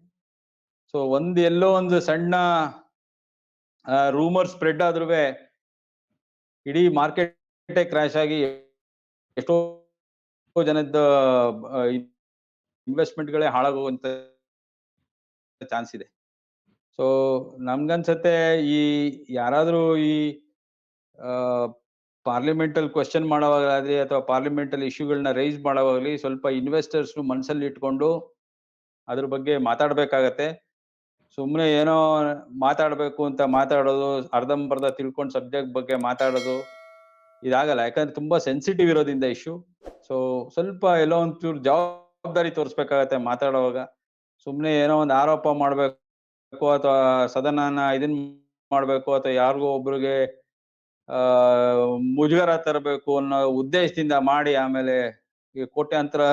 ಸೊ ಎಲ್ಲೋ ಒಂದು ಸಣ್ಣ ರೂಮರ್ ಸ್ಪ್ರೆಡ್ ಆದ್ರೂ ಇಡೀ ಮಾರ್ಕೆಟ್ ಕ್ರಾಶ್ ಆಗಿ ಎಷ್ಟೋ ಜನದ ಇನ್ವೆಸ್ಟ್ಮೆಂಟ್ ಗಳೇ ಹಾಳಾಗುವಂತ ಚಾನ್ಸ್ ಇದೆ. ಸೊ ನಮ್ಗನ್ಸತ್ತೆ ಈ ಯಾರಾದ್ರೂ ಈ ಪಾರ್ಲಿಮೆಂಟ್ ಅಲ್ಲಿ ಕ್ವಶನ್ ಮಾಡೋವಾಗ್ಲಿ ಅಥವಾ ಪಾರ್ಲಿಮೆಂಟ್ ಅಲ್ಲಿ ಇಶ್ಯೂಗಳನ್ನ ರೈಸ್ ಮಾಡೋವಾಗ್ಲಿ ಸ್ವಲ್ಪ ಇನ್ವೆಸ್ಟರ್ಸ್ ಮನಸ್ಸಲ್ಲಿ ಇಟ್ಕೊಂಡು ಅದ್ರ ಬಗ್ಗೆ ಮಾತಾಡ್ಬೇಕಾಗತ್ತೆ. ಸುಮ್ನೆ ಏನೋ ಮಾತಾಡ್ಬೇಕು ಅಂತ ಮಾತಾಡೋದು, ಅರ್ಧಂಬರ್ಧ ತಿಳ್ಕೊಂಡು ಸಬ್ಜೆಕ್ಟ್ ಬಗ್ಗೆ ಮಾತಾಡೋದು ಇದಾಗಲ್ಲ. ಯಾಕಂದ್ರೆ ತುಂಬಾ ಸೆನ್ಸಿಟಿವ್ ಇರೋದ್ರಿಂದ ಇಶ್ಯೂ. ಸೊ ಸ್ವಲ್ಪ ಎಲ್ಲೋ ಒಂಚೂರು ಜವಾಬ್ದಾರಿ ತೋರಿಸ್ಬೇಕಾಗತ್ತೆ ಮಾತಾಡುವಾಗ. ಸುಮ್ನೆ ಏನೋ ಒಂದು ಆರೋಪ ಮಾಡ್ಬೇಕು ಅಥವಾ ಸದನನ ಇದನ್ ಮಾಡ್ಬೇಕು ಅಥವಾ ಯಾರಿಗೋ ಒಬ್ರಿಗೆ ಮುಜುಗರ ತರಬೇಕು ಅನ್ನೋ ಉದ್ದೇಶದಿಂದ ಮಾಡಿ ಆಮೇಲೆ ಈ ಕೋಟ್ಯಾಂತರ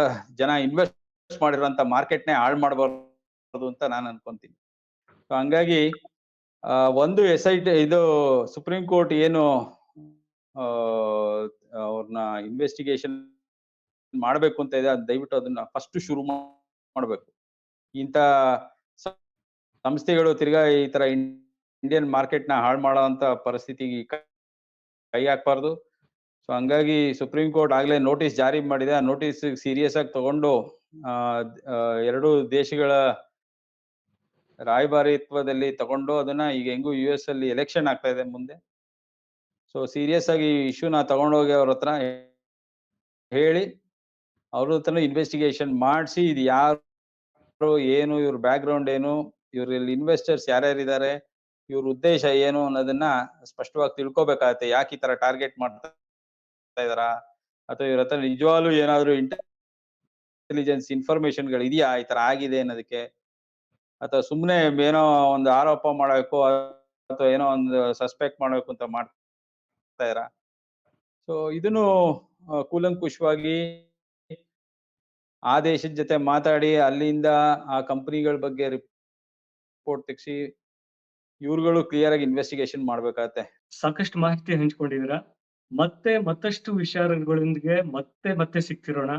ಜನ ಇನ್ವೆಸ್ಟ್ ಮಾಡಿರೋಂತ ಮಾರ್ಕೆಟ್ನೇ ಹಾಳು ಮಾಡಬಾರ್ದು ಅಂತ ನಾನು ಅನ್ಕೊಂತೀನಿ. ಸೊ ಹಂಗಾಗಿ ಒಂದು SIT ಇದು ಸುಪ್ರೀಂ ಕೋರ್ಟ್ ಏನು ಅವ್ರನ್ನ ಇನ್ವೆಸ್ಟಿಗೇಷನ್ ಮಾಡ್ಬೇಕು ಅಂತ ಇದೆ, ಅದ್ ದಯವಿಟ್ಟು ಅದನ್ನ ಫಸ್ಟ್ ಶುರು ಮಾಡ್ಬೇಕು. ಇಂತ ಸಂಸ್ಥೆಗಳು ತಿರ್ಗಾ ಈ ತರ ಇಂಡಿಯನ್ ಮಾರ್ಕೆಟ್ ನ ಹಾಳು ಮಾಡೋಂತ ಪರಿಸ್ಥಿತಿಗೆ ಕೈ ಹಾಕ್ಬಾರ್ದು. ಸೊ ಹಂಗಾಗಿ ಸುಪ್ರೀಂ ಕೋರ್ಟ್ ಆಗ್ಲೇ ನೋಟಿಸ್ ಜಾರಿ ಮಾಡಿದೆ. ಆ ನೋಟಿಸ್ ಸೀರಿಯಸ್ ಆಗಿ ತಗೊಂಡು ಎರಡು ದೇಶಗಳ ರಾಯಭಾರಿತ್ವದಲ್ಲಿ ತಗೊಂಡು ಅದನ್ನ ಈಗ ಹೆಂಗು US ಅಲ್ಲಿ ಎಲೆಕ್ಷನ್ ಆಗ್ತಾ ಇದೆ ಮುಂದೆ. ಸೊ ಸೀರಿಯಸ್ ಆಗಿ ಇಶ್ಯೂನ ತಗೊಂಡೋಗಿ ಅವ್ರ ಹತ್ರ ಹೇಳಿ ಅವ್ರ ಹತ್ರ ಇನ್ವೆಸ್ಟಿಗೇಷನ್ ಮಾಡಿಸಿ ಇದು ಯಾರು ಏನು, ಇವ್ರ ಬ್ಯಾಕ್ ಗ್ರೌಂಡ್ ಏನು, ಇವ್ರಲ್ಲಿ ಇನ್ವೆಸ್ಟರ್ಸ್ ಯಾರ್ಯಾರಿದ್ದಾರೆ, ಇವ್ರ ಉದ್ದೇಶ ಏನು ಅನ್ನೋದನ್ನ ಸ್ಪಷ್ಟವಾಗಿ ತಿಳ್ಕೊಬೇಕಾಗತ್ತೆ. ಯಾಕೆ ಈ ತರ ಟಾರ್ಗೆಟ್ ಮಾಡ್ತಾ ಇದಾರ, ಅಥವಾ ಇವ್ರ ಹತ್ರ ನಿಜವಾಗ್ಲೂ ಏನಾದ್ರು ಇಂಟೆಲಿಜೆನ್ಸ್ ಇನ್ಫಾರ್ಮೇಶನ್ಗಳು ಇದೆಯಾ ಈ ತರ ಆಗಿದೆ ಅನ್ನೋದಕ್ಕೆ, ಅಥವಾ ಸುಮ್ನೆ ಏನೋ ಒಂದು ಆರೋಪ ಮಾಡಬೇಕು ಅಥವಾ ಏನೋ ಒಂದು ಸಸ್ಪೆಕ್ಟ್ ಮಾಡಬೇಕು ಅಂತ ಮಾಡ್ತಾ ಇದಾರ. ಸೊ ಇದನ್ನು ಕೂಲಂಕುಷವಾಗಿ ಆ ದೇಶದ ಜೊತೆ ಮಾತಾಡಿ ಅಲ್ಲಿಂದ ಆ ಕಂಪನಿಗಳ ಬಗ್ಗೆ ರಿಪೋರ್ಟ್ ತೆಗ್ಸಿ ಇವ್ರುಗಳು ಕ್ಲಿಯರ್ ಆಗಿ ಇನ್ವೆಸ್ಟಿಗೇಷನ್ ಮಾಡ್ಬೇಕಾಗತ್ತೆ. ಸಾಕಷ್ಟು ಮಾಹಿತಿ ಹಂಚ್ಕೊಂಡಿದ್ದೀರಾ. ಮತ್ತೆ ಮತ್ತಷ್ಟು ವಿಚಾರಗಳೊಂದಿಗೆ ಮತ್ತೆ ಸಿಗ್ತಿರೋಣ.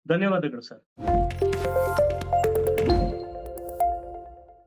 ಧನ್ಯವಾದಗಳು ಸರ್.